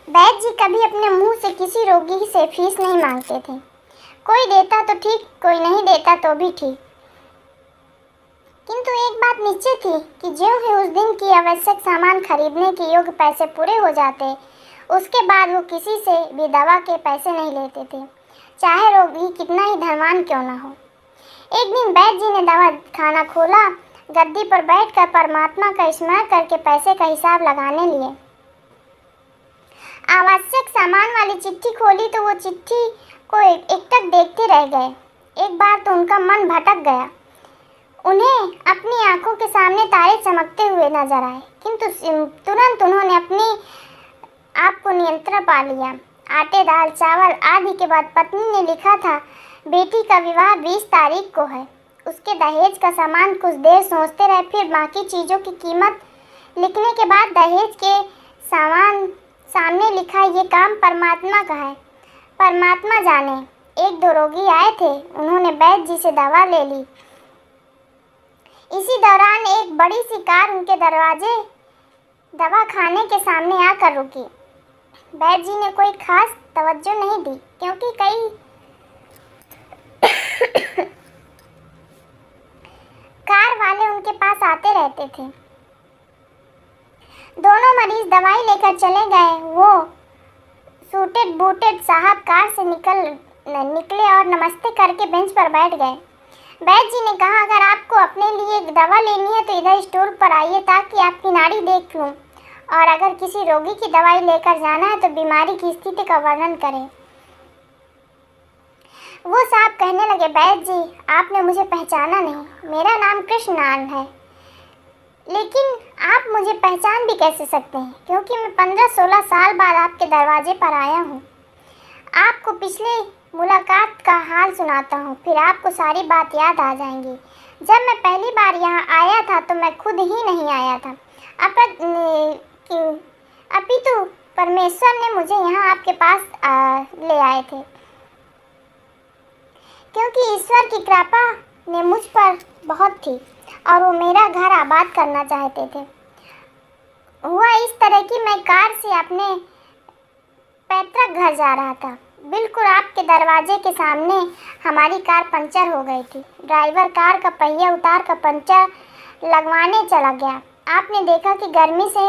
वैद्य जी कभी अपने मुंह से किसी रोगी से फीस नहीं मांगते थे। कोई देता तो ठीक, कोई नहीं देता तो भी ठीक, किंतु एक बात निश्चित थी कि ज्यों ही उस दिन की आवश्यक सामान खरीदने के योग्य पैसे पूरे हो जाते, उसके बाद वो किसी से भी दवा के पैसे नहीं लेते थे, चाहे रोगी कितना ही धनवान क्यों ना हो। एक दिन वैद्य जी ने दवा खाना खोला, गद्दी पर बैठकर परमात्मा का स्मरण करके पैसे का हिसाब लगाने लिए। आवश्यक सामान वाली चिट्ठी खोली तो वो चिट्ठी को एकटक देखते रह गए। एक बार तो उनका मन भटक गया। उन्हें अपनी आंखों के सामने तारे चमकते हुए नजर आए, किंतु तुरंत उन्होंने अपने आप को नियंत्रण पा लिया। आटे, दाल, चावल आदि के बाद पत्नी ने लिखा था, बेटी का विवाह 20 तारीख को है। उसके दहेज का सामान कुछ देर सोचते रहे, फिर बाकी चीज़ों की कीमत लिखने के बाद दहेज के सामान सामने लिखा, ये काम परमात्मा का है, परमात्मा जाने। एक दो रोगी आए थे, उन्होंने वैद्य जी से दवा ले ली। इसी दौरान एक बड़ी सी कार उनके दरवाजे दवा खाने के सामने आकर रुकी। वैद्य जी ने कोई खास तवज्जो नहीं दी, क्योंकि कई कार वाले उनके पास आते रहते थे। दोनों मरीज दवाई लेकर चले गए। वो सूटेड बूटेड साहब कार से निकले और नमस्ते करके बेंच पर बैठ गए। वैद्य जी ने कहा, अगर आपको अपने लिए दवा लेनी है तो इधर स्टोर पर आइए, ताकि आपकी नाड़ी देख लूं, और अगर किसी रोगी की दवाई लेकर जाना है तो बीमारी की स्थिति का वर्णन करें। वो साहब कहने लगे, वैद्य जी, आपने मुझे पहचाना नहीं। मेरा नाम कृष्णनारायण है, लेकिन आप मुझे पहचान भी कैसे सकते हैं, क्योंकि मैं 15-16 साल बाद आपके दरवाजे पर आया हूँ। आपको पिछले मुलाकात का हाल सुनाता हूँ, फिर आपको सारी बात याद आ जाएंगी। जब मैं पहली बार यहाँ आया था तो मैं खुद ही नहीं आया था, अपितु परमेश्वर ने मुझे यहाँ आपके पास ले आए थे, क्योंकि ईश्वर की कृपा ने मुझ पर बहुत थी और वो मेरा घर आबाद करना चाहते थे। हुआ इस तरह कि मैं कार से अपने पैतृक घर जा रहा था। बिल्कुल आपके दरवाजे के सामने हमारी कार पंचर हो गई थी। ड्राइवर कार का पहिया उतार कर पंचर लगवाने चला गया। आपने देखा कि गर्मी से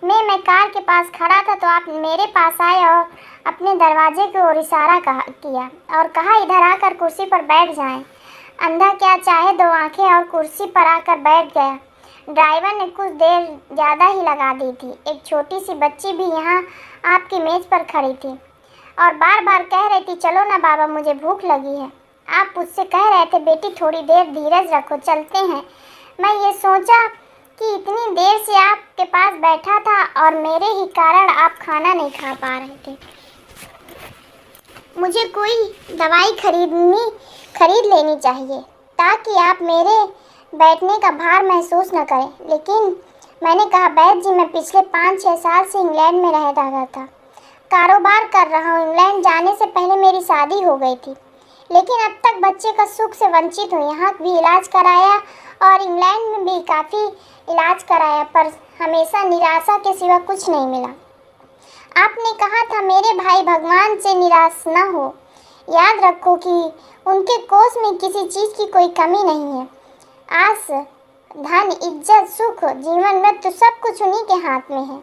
मैं कार के पास खड़ा था, तो आप मेरे पास आए और अपने दरवाजे की ओर इशारा किया और कहा, इधर आकर कुर्सी पर बैठ जाएं। अंधा क्या चाहे, दो आंखें और कुर्सी पर आकर बैठ गया। ड्राइवर ने कुछ देर ज़्यादा ही लगा दी थी। एक छोटी सी बच्ची भी यहाँ आपकी मेज़ पर खड़ी थी और बार बार कह रही थी, चलो ना बाबा, मुझे भूख लगी है। आप मुझसे कह रहे थे, बेटी थोड़ी देर धीरज रखो, चलते हैं। मैं ये सोचा कि इतनी देर से आपके पास बैठा था और मेरे ही कारण आप खाना नहीं खा पा रहे थे। मुझे कोई दवाई खरीद लेनी चाहिए, ताकि आप मेरे बैठने का भार महसूस न करें। लेकिन मैंने कहा, वैद्य जी, मैं पिछले 5-6 साल से इंग्लैंड में रह रहा था, कारोबार कर रहा हूँ। इंग्लैंड जाने से पहले मेरी शादी हो गई थी, लेकिन अब तक बच्चे का सुख से वंचित हूँ। यहाँ भी इलाज कराया और इंग्लैंड में भी काफ़ी इलाज कराया, पर हमेशा निराशा के सिवा कुछ नहीं मिला। आपने कहा था, मेरे भाई, भगवान से निराश न हो। याद रखो कि उनके कोष में किसी चीज़ की कोई कमी नहीं है। आस, धन, इज्जत, सुख, जीवन, मृत्यु सब कुछ उन्हीं के हाथ में है।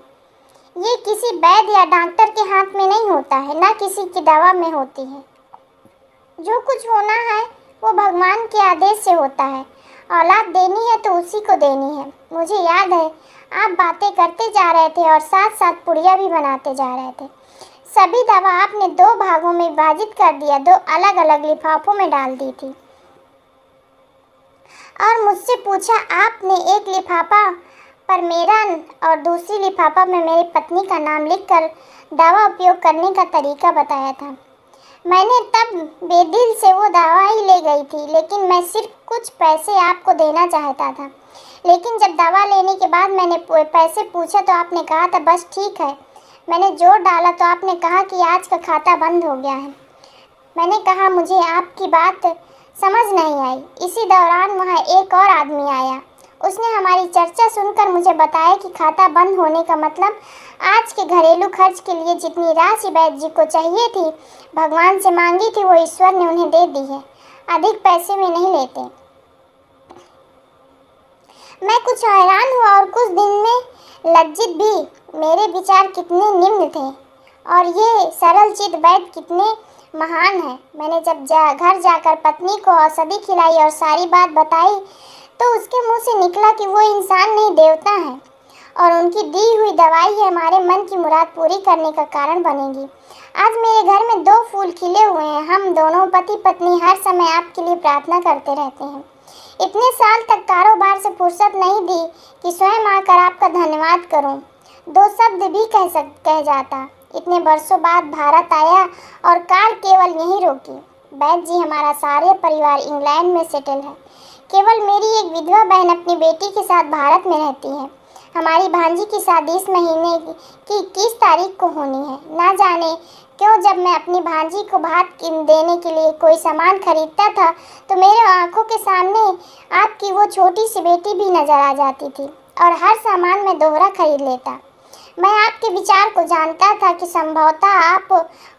ये किसी वैद्य या डॉक्टर के हाथ में नहीं होता है, ना किसी की दवा में होती है। जो कुछ होना है वो भगवान के आदेश से होता है। औलाद देनी है तो उसी को देनी है। मुझे याद है, आप बातें करते जा रहे थे और साथ साथ पुड़िया भी बनाते जा रहे थे। सभी दवा आपने 2 भागों में विभाजित कर दिया, 2 अलग अलग लिफाफों में डाल दी थी और मुझसे पूछा। आपने एक लिफाफा पर मेरा और दूसरी लिफाफा में मेरी पत्नी का नाम लिखकर दवा उपयोग करने का तरीका बताया था। मैंने तब बेदिल से वो दवाई ले गई थी, लेकिन मैं सिर्फ कुछ पैसे आपको देना चाहता था। लेकिन जब दवा लेने के बाद मैंने पैसे पूछा तो आपने कहा था, बस ठीक है। मैंने जोर डाला तो आपने कहा कि आज का खाता बंद हो गया है। मैंने कहा, मुझे आपकी बात समझ नहीं आई। इसी दौरान वहाँ एक और आदमी आया। उसने हमारी चर्चा सुनकर मुझे बताया कि खाता बंद होने का मतलब आज के घरेलू खर्च के लिए जितनी राशि वैद्य जी को चाहिए थी, भगवान से मांगी थी, वो ईश्वर ने उन्हें दे दी है। अधिक पैसे में नहीं लेते। मैं कुछ हैरान हुआ और कुछ दिन में लज्जित भी। मेरे विचार कितने निम्न थे और ये सरल चित्त वैद्य कितने महान है। मैंने जब घर जाकर पत्नी को औषधि खिलाई और सारी बात बताई तो उसके मुंह से निकला कि वो इंसान नहीं, देवता है और उनकी दी हुई दवाई है हमारे मन की मुराद पूरी करने का कारण बनेगी। आज मेरे घर में 2 फूल खिले हुए हैं। हम दोनों पति पत्नी हर समय आपके लिए प्रार्थना करते रहते हैं। इतने साल तक कारोबार से फुर्सत नहीं दी कि स्वयं आकर आपका धन्यवाद करूं। 2 शब्द भी कह जाता। इतने वर्षों बाद भारत आया और कार केवल यहीं रोकी। बैद जी, हमारा सारे परिवार इंग्लैंड में सेटल है। केवल मेरी एक विधवा बहन अपनी बेटी के साथ भारत में रहती है। हमारी भांजी की शादी इस महीने की 21 तारीख को होनी है। ना जाने क्यों जब मैं अपनी भांजी को भात देने के लिए कोई सामान खरीदता था तो मेरे आंखों के सामने आपकी वो छोटी सी बेटी भी नजर आ जाती थी और हर सामान मैं दोहरा खरीद लेता। मैं आपके विचार को जानता था कि संभवतः आप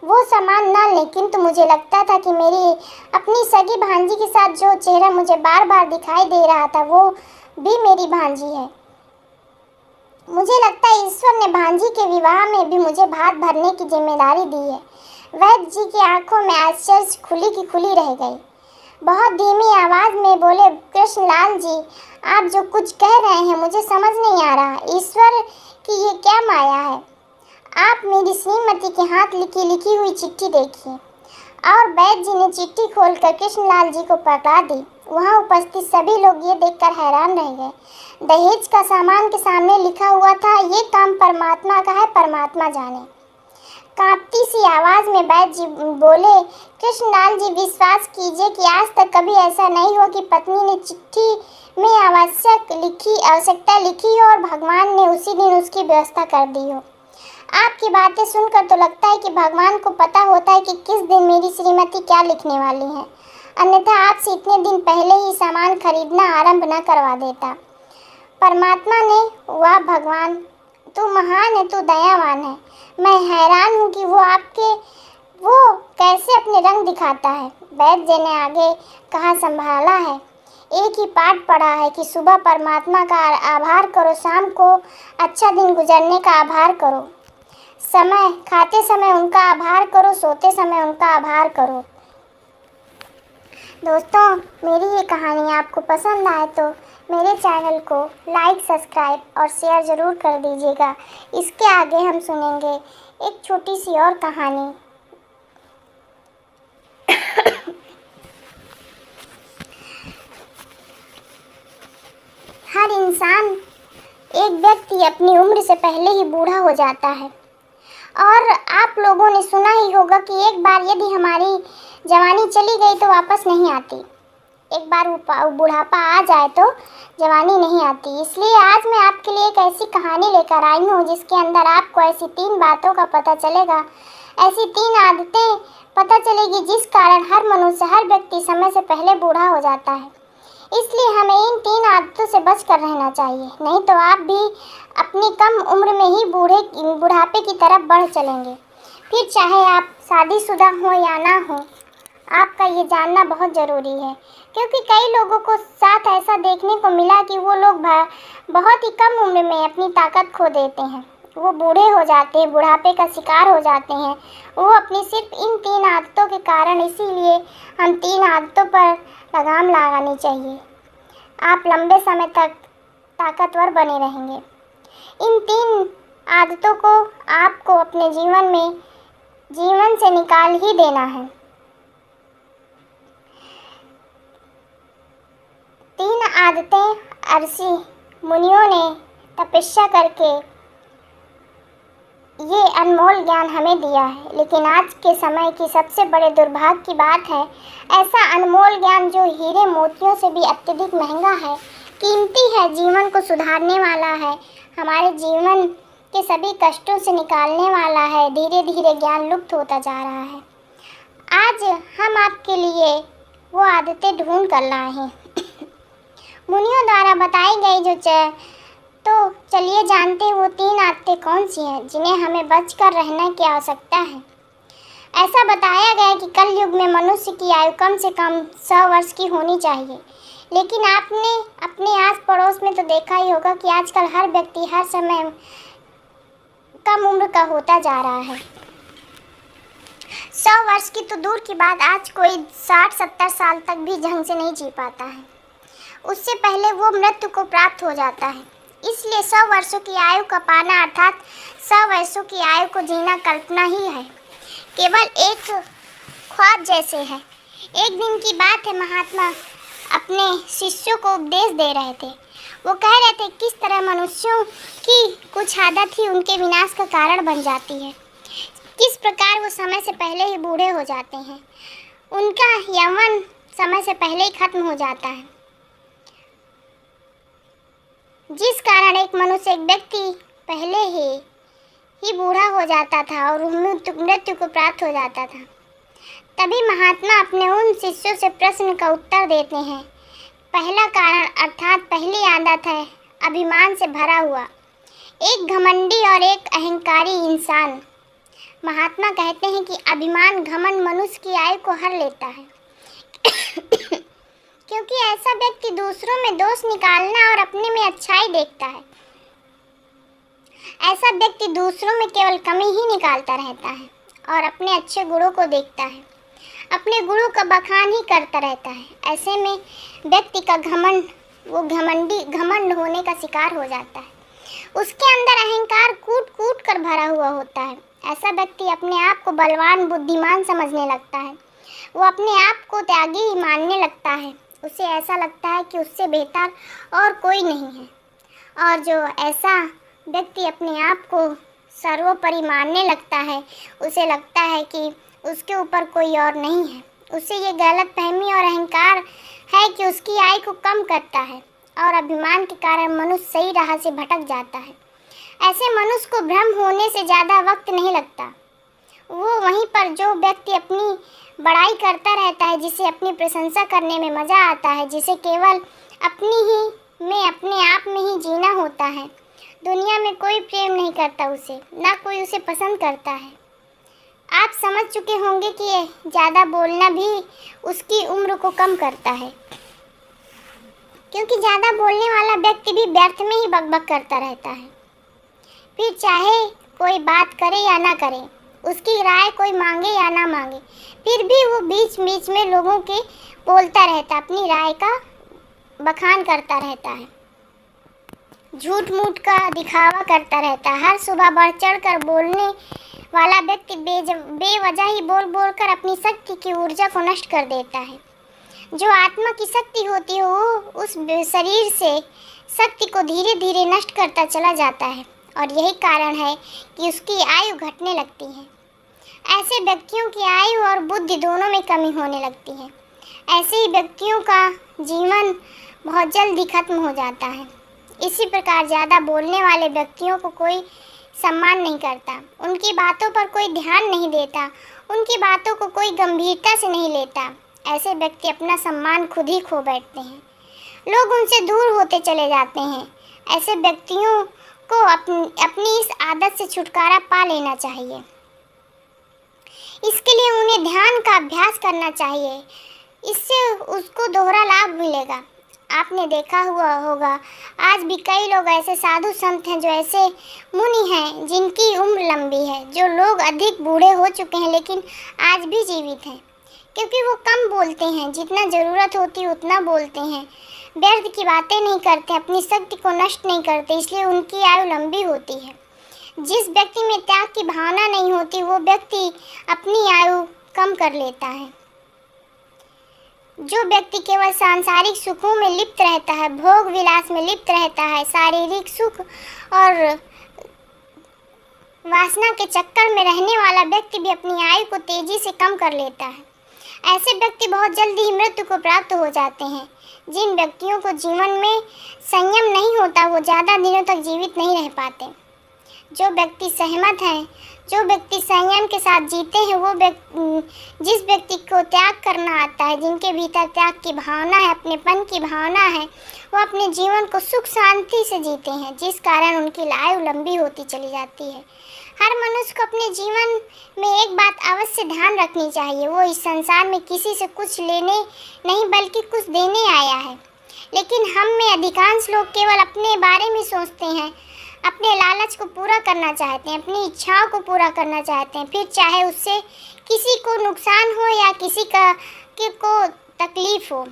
वो सामान ना लें, किंतु मुझे लगता था कि मेरी अपनी सगी भांजी के साथ जो चेहरा मुझे बार बार दिखाई दे रहा था वो भी मेरी भांजी है। मुझे लगता है ईश्वर ने भांजी के विवाह में भी मुझे भात भरने की जिम्मेदारी दी है। वैद्य जी की आंखों में आश्चर्य खुली की खुली रह गई। बहुत धीमी आवाज में बोले, कृष्णलाल जी, आप जो कुछ कह रहे हैं मुझे समझ नहीं आ रहा। ईश्वर की ये क्या माया है? आप मेरी श्रीमती के हाथ लिखी हुई चिट्ठी देखिए। और वैद्य जी ने चिट्ठी खोलकर कृष्णलाल जी को पकड़ा दी। वहां उपस्थित सभी लोग ये देखकर हैरान रह गए। दहेज का सामान के सामने लिखा हुआ था, ये काम परमात्मा का है, परमात्मा जाने। कांपती सी आवाज में वैद्य जी बोले, कृष्णलाल जी, विश्वास कीजिए कि आज तक कभी ऐसा नहीं हुआ कि पत्नी ने चिट्ठी में आवश्यकता लिखी हो और भगवान ने उसी दिन उसकी व्यवस्था कर दी हो। आपकी बातें सुनकर तो लगता है कि भगवान को पता होता है कि किस दिन मेरी श्रीमती क्या लिखने वाली है, अन्यथा आपसे इतने दिन पहले ही सामान खरीदना आरंभ न करवा देता। परमात्मा ने, वाह भगवान, तू महान है, तू दयावान है। मैं हैरान हूँ कि वो कैसे अपने रंग दिखाता है। वैद्य जी ने आगे कहा, संभाला है, एक ही पाठ पढ़ा है कि सुबह परमात्मा का आभार करो, शाम को अच्छा दिन गुजरने का आभार करो, खाते समय उनका आभार करो, सोते समय उनका आभार करो। दोस्तों, मेरी ये कहानी आपको पसंद आए तो मेरे चैनल को लाइक, सब्सक्राइब और शेयर ज़रूर कर दीजिएगा। इसके आगे हम सुनेंगे एक छोटी सी और कहानी। हर इंसान, एक व्यक्ति अपनी उम्र से पहले ही बूढ़ा हो जाता है। और आप लोगों ने सुना ही होगा कि एक बार यदि हमारी जवानी चली गई तो वापस नहीं आती। एक बार बुढ़ापा आ जाए तो जवानी नहीं आती। इसलिए आज मैं आपके लिए एक ऐसी कहानी लेकर आई हूँ जिसके अंदर आपको ऐसी 3 बातों का पता चलेगा, ऐसी 3 आदतें पता चलेगी जिस कारण हर मनुष्य, हर व्यक्ति समय से पहले बूढ़ा हो जाता है। इसलिए हमें इन 3 आदतों से बच कर रहना चाहिए, नहीं तो आप भी अपनी कम उम्र में ही बुढ़ापे की तरफ बढ़ चलेंगे। फिर चाहे आप शादीशुदा हो या ना हो, आपका ये जानना बहुत ज़रूरी है, क्योंकि कई लोगों को साथ ऐसा देखने को मिला कि वो लोग बहुत ही कम उम्र में अपनी ताकत खो देते हैं। वो बूढ़े हो जाते हैं, बुढ़ापे का शिकार हो जाते हैं, वो अपनी सिर्फ इन 3 आदतों के कारण। इसीलिए हम 3 आदतों पर लगाम लगानी चाहिए। आप लंबे समय तक ताकतवर बने रहेंगे। इन 3 आदतों को आपको अपने जीवन से निकाल ही देना है। 3 आदतें ऋषि मुनियों ने तपस्या करके ये अनमोल ज्ञान हमें दिया है, लेकिन आज के समय की सबसे बड़े दुर्भाग्य की बात है, ऐसा अनमोल ज्ञान जो हीरे मोतियों से भी अत्यधिक महंगा है, कीमती है, जीवन को सुधारने वाला है, हमारे जीवन के सभी कष्टों से निकालने वाला है, धीरे धीरे ज्ञान लुप्त होता जा रहा है। आज हम आपके लिए वो आदतें ढूंढ कर लाए हैं मुनियों द्वारा बताई गई तो चलिए जानते हैं वो 3 आदतें कौन सी हैं जिन्हें हमें बचकर रहने की आवश्यकता है। ऐसा बताया गया है कि कल युग में मनुष्य की आयु कम से कम 100 वर्ष की होनी चाहिए, लेकिन आपने अपने आस पड़ोस में तो देखा ही होगा कि आजकल हर व्यक्ति हर समय कम उम्र का होता जा रहा है। 100 वर्ष की तो दूर की बात, आज कोई 60-70 साल तक भी ढंग से नहीं जी पाता है, उससे पहले वो मृत्यु को प्राप्त हो जाता है। इसलिए 100 वर्षों की आयु का पाना अर्थात 100 वर्षों की आयु को जीना कल्पना ही है, केवल एक ख्वाब जैसे है। एक दिन की बात है, महात्मा अपने शिष्यों को उपदेश दे रहे थे। वो कह रहे थे किस तरह मनुष्यों की कुछ आदत ही उनके विनाश का कारण बन जाती है, किस प्रकार वो समय से पहले ही बूढ़े हो जाते हैं। उनका यौवन समय से पहले ही खत्म हो जाता है, जिस कारण एक मनुष्य, एक व्यक्ति पहले ही बूढ़ा हो जाता था और मृत्यु को प्राप्त हो जाता था। तभी महात्मा अपने उन शिष्यों से प्रश्न का उत्तर देते हैं। पहला कारण अर्थात पहली आदत है अभिमान से भरा हुआ, एक घमंडी और एक अहंकारी इंसान। महात्मा कहते हैं कि अभिमान, घमंड मनुष्य की आयु को हर लेता है क्योंकि ऐसा व्यक्ति दूसरों में दोष निकालना और अपने में अच्छाई देखता है। ऐसा व्यक्ति दूसरों में केवल कमी ही निकालता रहता है और अपने अच्छे गुणों को देखता है, अपने गुणों का बखान ही करता रहता है। ऐसे में व्यक्ति का घमंड होने का शिकार हो जाता है। उसके अंदर अहंकार कूट कूट कर भरा हुआ होता है। ऐसा व्यक्ति अपने आप को बलवान, बुद्धिमान समझने लगता है। वो अपने आप को त्यागी मानने लगता है। उसे ऐसा लगता है कि उससे बेहतर और कोई नहीं है। और जो ऐसा व्यक्ति अपने आप को सर्वोपरि मानने लगता है, उसे लगता है कि उसके ऊपर कोई और नहीं है। उसे ये गलतफहमी और अहंकार है कि उसकी आयु को कम करता है और अभिमान के कारण मनुष्य सही राह से भटक जाता है। ऐसे मनुष्य को भ्रम होने से ज़्यादा वक्त नहीं लगता। वो वहीं पर जो व्यक्ति अपनी बड़ाई करता रहता है, जिसे अपनी प्रशंसा करने में मज़ा आता है, जिसे केवल अपने आप में ही जीना होता है, दुनिया में कोई प्रेम नहीं करता उसे, ना कोई उसे पसंद करता है। आप समझ चुके होंगे कि ज़्यादा बोलना भी उसकी उम्र को कम करता है, क्योंकि ज़्यादा बोलने वाला व्यक्ति भी व्यर्थ में ही बकबक करता रहता है। फिर चाहे कोई बात करे या ना करे, उसकी राय कोई मांगे या ना मांगे, फिर भी वो बीच बीच में लोगों के बोलता रहता, अपनी राय का बखान करता रहता है, झूठ मूठ का दिखावा करता रहता है। हर सुबह बढ़ चढ़ कर बोलने वाला व्यक्ति बेवजह ही बोल बोल कर अपनी शक्ति की ऊर्जा को नष्ट कर देता है। जो आत्मा की शक्ति होती है वो उस शरीर से शक्ति को धीरे धीरे नष्ट करता चला जाता है और यही कारण है कि उसकी आयु घटने लगती है। ऐसे व्यक्तियों की आयु और बुद्धि दोनों में कमी होने लगती है। ऐसे ही व्यक्तियों का जीवन बहुत जल्दी खत्म हो जाता है। इसी प्रकार ज़्यादा बोलने वाले व्यक्तियों को कोई सम्मान नहीं करता, उनकी बातों पर कोई ध्यान नहीं देता, उनकी बातों को कोई गंभीरता से नहीं लेता। ऐसे व्यक्ति अपना सम्मान खुद ही खो बैठते हैं, लोग उनसे दूर होते चले जाते हैं। ऐसे व्यक्तियों को अपनी इस आदत से छुटकारा पा लेना चाहिए। इसके लिए उन्हें ध्यान का अभ्यास करना चाहिए, इससे उसको दोहरा लाभ मिलेगा। आपने देखा हुआ होगा आज भी कई लोग ऐसे साधु संत हैं, जो ऐसे मुनि हैं जिनकी उम्र लंबी है, जो लोग अधिक बूढ़े हो चुके हैं लेकिन आज भी जीवित हैं, क्योंकि वो कम बोलते हैं, जितना ज़रूरत होती है उतना बोलते हैं, व्यर्थ की बातें नहीं करते, अपनी शक्ति को नष्ट नहीं करते, इसलिए उनकी आयु लंबी होती है। जिस व्यक्ति में त्याग की भावना नहीं होती वो व्यक्ति अपनी आयु कम कर लेता है। जो व्यक्ति केवल सांसारिक सुखों में लिप्त रहता है, भोग विलास में लिप्त रहता है, शारीरिक सुख और वासना के चक्कर में रहने वाला व्यक्ति भी अपनी आयु को तेजी से कम कर लेता है। ऐसे व्यक्ति बहुत जल्दी ही मृत्यु को प्राप्त हो जाते हैं। जिन व्यक्तियों को जीवन में संयम नहीं होता वो ज़्यादा दिनों तक जीवित नहीं रह पाते। जो व्यक्ति सहमत हैं, जो व्यक्ति संयम के साथ जीते हैं, वो जिस व्यक्ति को त्याग करना आता है, जिनके भीतर त्याग की भावना है, अपनेपन की भावना है, वो अपने जीवन को सुख शांति से जीते हैं, जिस कारण उनकी आयु लंबी होती चली जाती है। हर मनुष्य को अपने जीवन में एक बात अवश्य ध्यान रखनी चाहिए, वो इस संसार में किसी से कुछ लेने नहीं बल्कि कुछ देने आया है। लेकिन हम में अधिकांश लोग केवल अपने बारे में सोचते हैं, अपने लालच को पूरा करना चाहते हैं, अपनी इच्छाओं को पूरा करना चाहते हैं, फिर चाहे उससे किसी को नुकसान हो या किसी को तकलीफ हो,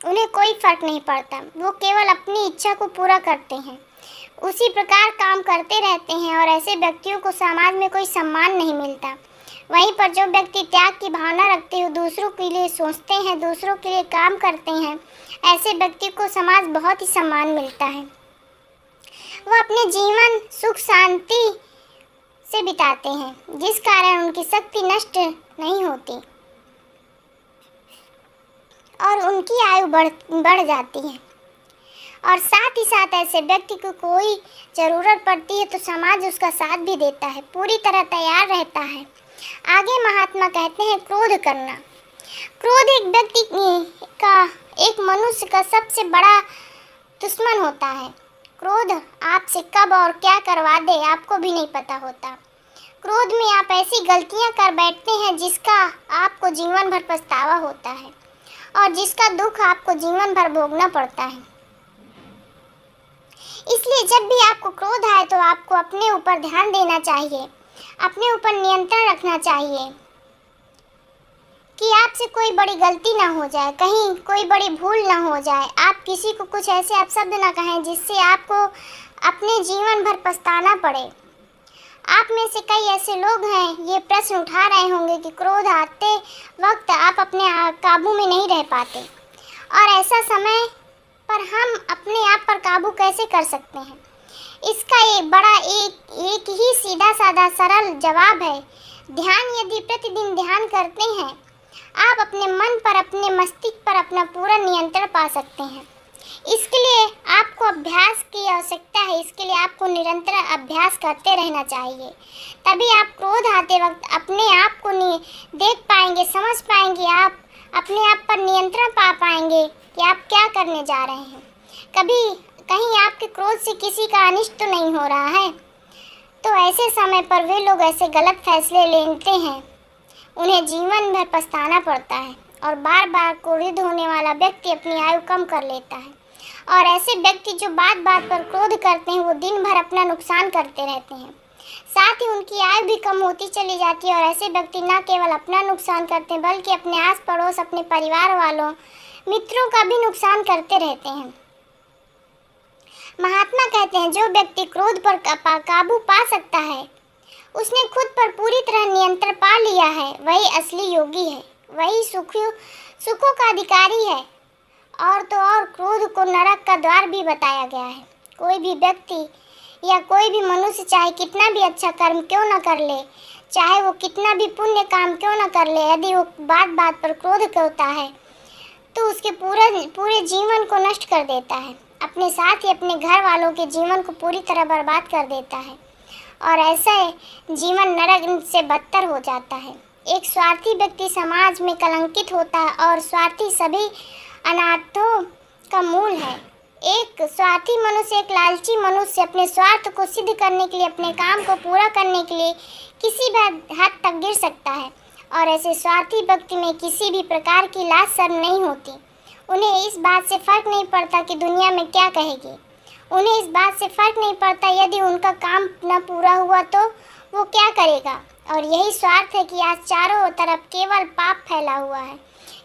उन्हें कोई फ़र्क नहीं पड़ता। वो केवल अपनी इच्छा को पूरा करते हैं, उसी प्रकार काम करते रहते हैं और ऐसे व्यक्तियों को समाज में कोई सम्मान नहीं मिलता। वहीं पर जो व्यक्ति त्याग की भावना रखते हुए दूसरों के लिए सोचते हैं, दूसरों के लिए काम करते हैं, ऐसे व्यक्ति को समाज बहुत ही सम्मान मिलता है। वो अपने जीवन सुख शांति से बिताते हैं, जिस कारण उनकी शक्ति नष्ट नहीं होती। और उनकी आयु बढ़ जाती है। और साथ ही साथ ऐसे व्यक्ति को कोई ज़रूरत पड़ती है तो समाज उसका साथ भी देता है, पूरी तरह तैयार रहता है। आगे महात्मा कहते हैं क्रोध करना। क्रोध एक व्यक्ति का, एक मनुष्य का सबसे बड़ा दुश्मन होता है। क्रोध आपसे कब और क्या करवा दे आपको भी नहीं पता होता। क्रोध में आप ऐसी गलतियां कर बैठते हैं जिसका आपको जीवन भर पछतावा होता है और जिसका दुख आपको जीवन भर भोगना पड़ता है। इसलिए जब भी आपको क्रोध आए तो आपको अपने ऊपर ध्यान देना चाहिए, अपने ऊपर नियंत्रण रखना चाहिए कि आपसे कोई बड़ी गलती ना हो जाए, कहीं कोई बड़ी भूल ना हो जाए, आप किसी को कुछ ऐसे अपशब्द ना कहें जिससे आपको अपने जीवन भर पछताना पड़े। आप में से कई ऐसे लोग हैं ये प्रश्न उठा रहे होंगे कि क्रोध आते वक्त आप अपने काबू में नहीं रह पाते और ऐसा समय पर हम अपने आप पर काबू कैसे कर सकते हैं। इसका एक ही सीधा साधा सरल जवाब है, ध्यान। यदि प्रतिदिन ध्यान करते हैं आप अपने मन पर, अपने मस्तिष्क पर अपना पूरा नियंत्रण पा सकते हैं। इसके लिए आपको अभ्यास की आवश्यकता है, इसके लिए आपको निरंतर अभ्यास करते रहना चाहिए। तभी आप क्रोध आते वक्त अपने आप को देख पाएंगे, समझ पाएंगे, आप अपने आप पर नियंत्रण पा पाएंगे कि आप क्या करने जा रहे हैं। कहीं आपके क्रोध से किसी का अनिष्ट तो नहीं हो रहा है। तो ऐसे समय पर वे लोग ऐसे गलत फैसले लेते हैं, उन्हें जीवन भर पछताना पड़ता है और बार बार क्रोधित होने वाला व्यक्ति अपनी आयु कम कर लेता है। और ऐसे व्यक्ति जो बात बात पर क्रोध करते हैं वो दिन भर अपना नुकसान करते रहते हैं, साथ ही उनकी आयु भी कम होती चली जाती है। और ऐसे व्यक्ति न केवल अपना नुकसान करते हैं बल्कि अपने आस पड़ोस, अपने परिवार वालों, मित्रों का भी नुकसान करते रहते हैं। महात्मा कहते हैं जो व्यक्ति क्रोध पर काबू पा सकता है, उसने खुद पर पूरी तरह नियंत्रण पा लिया है, वही असली योगी है, वही सुखों का अधिकारी है। और तो और क्रोध को नरक का द्वार भी बताया गया है। कोई भी व्यक्ति या कोई भी मनुष्य चाहे कितना भी अच्छा कर्म क्यों न कर ले, चाहे वो कितना भी पुण्य काम क्यों न कर ले, यदि वो बात बात पर क्रोध करता है तो उसके पूरे जीवन को नष्ट कर देता है, अपने साथ ही अपने घर वालों के जीवन को पूरी तरह बर्बाद कर देता है और ऐसे जीवन नरक से बदतर हो जाता है। एक स्वार्थी व्यक्ति समाज में कलंकित होता है और स्वार्थी सभी अनार्थों का मूल है। एक स्वार्थी मनुष्य, एक लालची मनुष्य अपने स्वार्थ को सिद्ध करने के लिए, अपने काम को पूरा करने के लिए किसी भी हद तक गिर सकता है और ऐसे स्वार्थी व्यक्ति में किसी भी प्रकार की लाज शर्म नहीं होती। उन्हें इस बात से फर्क नहीं पड़ता कि दुनिया में क्या कहेगी, उन्हें इस बात से फर्क नहीं पड़ता यदि उनका काम न पूरा हुआ तो वो क्या करेगा। और यही स्वार्थ है कि आज चारों तरफ केवल पाप फैला हुआ है,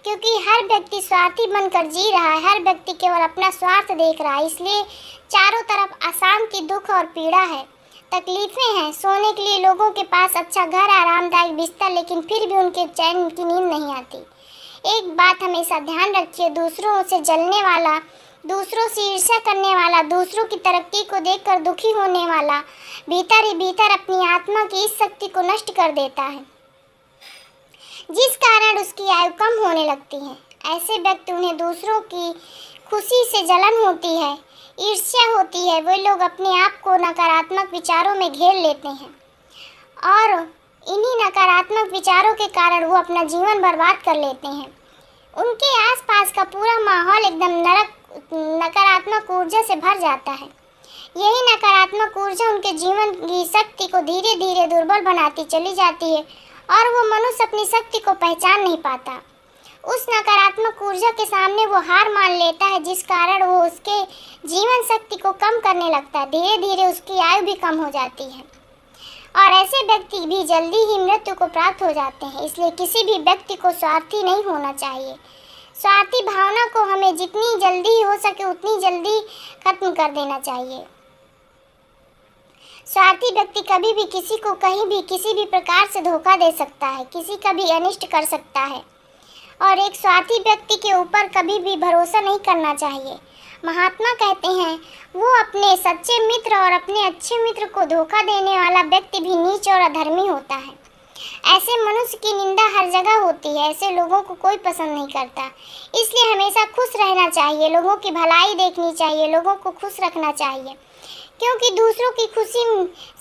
क्योंकि हर व्यक्ति स्वार्थी बनकर जी रहा है, हर व्यक्ति केवल अपना स्वार्थ देख रहा है। इसलिए चारों तरफ अशांति, दुख और पीड़ा है, तकलीफें हैं। सोने के लिए लोगों के पास अच्छा घर, आरामदायक बिस्तर, लेकिन फिर भी उनके चैन की नींद नहीं आती। एक बात हमेशा ध्यान रखिए, दूसरों से जलने वाला, दूसरों से ईर्ष्या करने वाला, दूसरों की तरक्की को देखकर दुखी होने वाला भीतर ही भीतर अपनी आत्मा की इस शक्ति को नष्ट कर देता है, जिस कारण उसकी आयु कम होने लगती है। ऐसे व्यक्ति, उन्हें दूसरों की खुशी से जलन होती है, ईर्ष्या होती है। वे लोग अपने आप को नकारात्मक विचारों में घेर लेते हैं और इन्हीं नकारात्मक विचारों के कारण वो अपना जीवन बर्बाद कर लेते हैं। उनके आसपास का पूरा माहौल एकदम नकारात्मक ऊर्जा से भर जाता है। यही नकारात्मक ऊर्जा उनके जीवन की शक्ति को धीरे धीरे दुर्बल बनाती चली जाती है और वो मनुष्य अपनी शक्ति को पहचान नहीं पाता। उस नकारात्मक ऊर्जा के सामने वो हार मान लेता है, जिस कारण वो उसके जीवन शक्ति को कम करने लगता है। धीरे धीरे उसकी आयु भी कम हो जाती है और ऐसे व्यक्ति भी जल्दी ही मृत्यु को प्राप्त हो जाते हैं। इसलिए किसी भी व्यक्ति को स्वार्थी नहीं होना चाहिए। स्वार्थी भावना को हमें जितनी जल्दी हो सके उतनी जल्दी खत्म कर देना चाहिए। स्वार्थी व्यक्ति कभी भी किसी को कहीं भी किसी भी प्रकार से धोखा दे सकता है, किसी का भी अनिष्ट कर सकता है और एक स्वार्थी व्यक्ति के ऊपर कभी भी भरोसा नहीं करना चाहिए। महात्मा कहते हैं वो अपने सच्चे मित्र और अपने अच्छे मित्र को धोखा देने वाला व्यक्ति भी नीच और अधर्मी होता है। ऐसे मनुष्य की निंदा हर जगह होती है, ऐसे लोगों को कोई पसंद नहीं करता। इसलिए हमेशा खुश रहना चाहिए, लोगों की भलाई देखनी चाहिए, लोगों को खुश रखना चाहिए, क्योंकि दूसरों की खुशी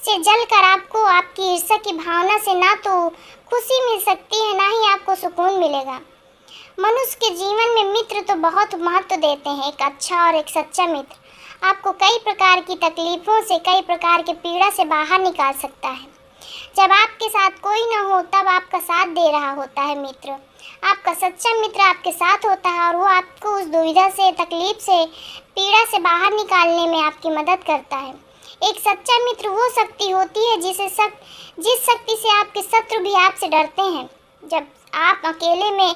से जलकर आपको आपकी ईर्ष्या की भावना से ना तो खुशी मिल सकती है, ना ही आपको सुकून मिलेगा। मनुष्य के जीवन में मित्र तो बहुत महत्व देते हैं। एक अच्छा और एक सच्चा मित्र आपको कई प्रकार की तकलीफ़ों से, कई प्रकार के पीड़ा से बाहर निकाल सकता है। जब आपके साथ कोई न हो तब आपका साथ दे रहा होता है मित्र। आपका सच्चा मित्र आपके साथ होता है और वो आपको उस दुविधा से, तकलीफ से, पीड़ा से बाहर निकालने में आपकी मदद करता है। एक सच्चा मित्र वो शक्ति होती है जिस शक्ति से आपके शत्रु भी आपसे डरते हैं। जब आप अकेले में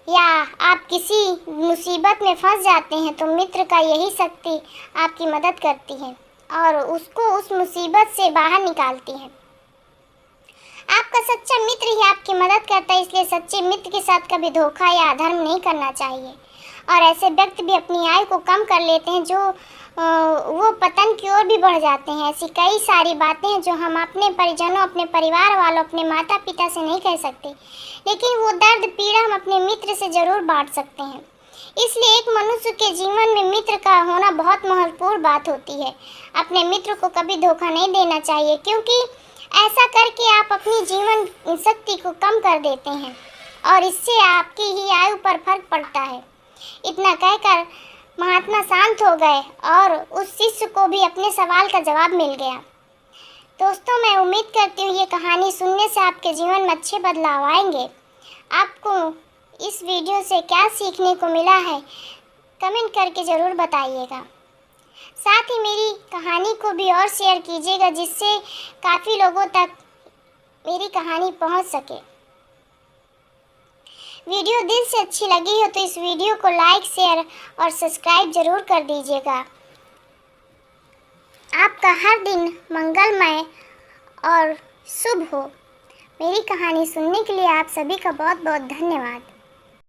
या आप किसी मुसीबत में फंस जाते हैं तो मित्र का यही शक्ति आपकी मदद करती है और उसको उस मुसीबत से बाहर निकालती है। आपका सच्चा मित्र ही आपकी मदद करता है, इसलिए सच्चे मित्र के साथ कभी धोखा या अधर्म नहीं करना चाहिए। और ऐसे व्यक्ति भी अपनी आयु को कम कर लेते हैं जो वो पतन की ओर भी बढ़ जाते हैं। ऐसी कई सारी बातें हैं जो हम अपने परिजनों, अपने परिवार वालों, अपने माता पिता से नहीं कह सकते, लेकिन वो दर्द पीड़ा हम अपने मित्र से ज़रूर बांट सकते हैं। इसलिए एक मनुष्य के जीवन में मित्र का होना बहुत महत्वपूर्ण बात होती है। अपने मित्र को कभी धोखा नहीं देना चाहिए, क्योंकि ऐसा करके आप अपनी जीवन शक्ति को कम कर देते हैं और इससे आपकी ही आयु पर फर्क पड़ता है। इतना कहकर महात्मा शांत हो गए और उस शिष्य को भी अपने सवाल का जवाब मिल गया। दोस्तों, मैं उम्मीद करती हूँ ये कहानी सुनने से आपके जीवन में अच्छे बदलाव आएंगे। आपको इस वीडियो से क्या सीखने को मिला है कमेंट करके ज़रूर बताइएगा। साथ ही मेरी कहानी को भी और शेयर कीजिएगा, जिससे काफ़ी लोगों तक मेरी कहानी पहुंच सके। वीडियो दिल से अच्छी लगी हो तो इस वीडियो को लाइक, शेयर और सब्सक्राइब ज़रूर कर दीजिएगा। आपका हर दिन मंगलमय और शुभ हो। मेरी कहानी सुनने के लिए आप सभी का बहुत बहुत धन्यवाद।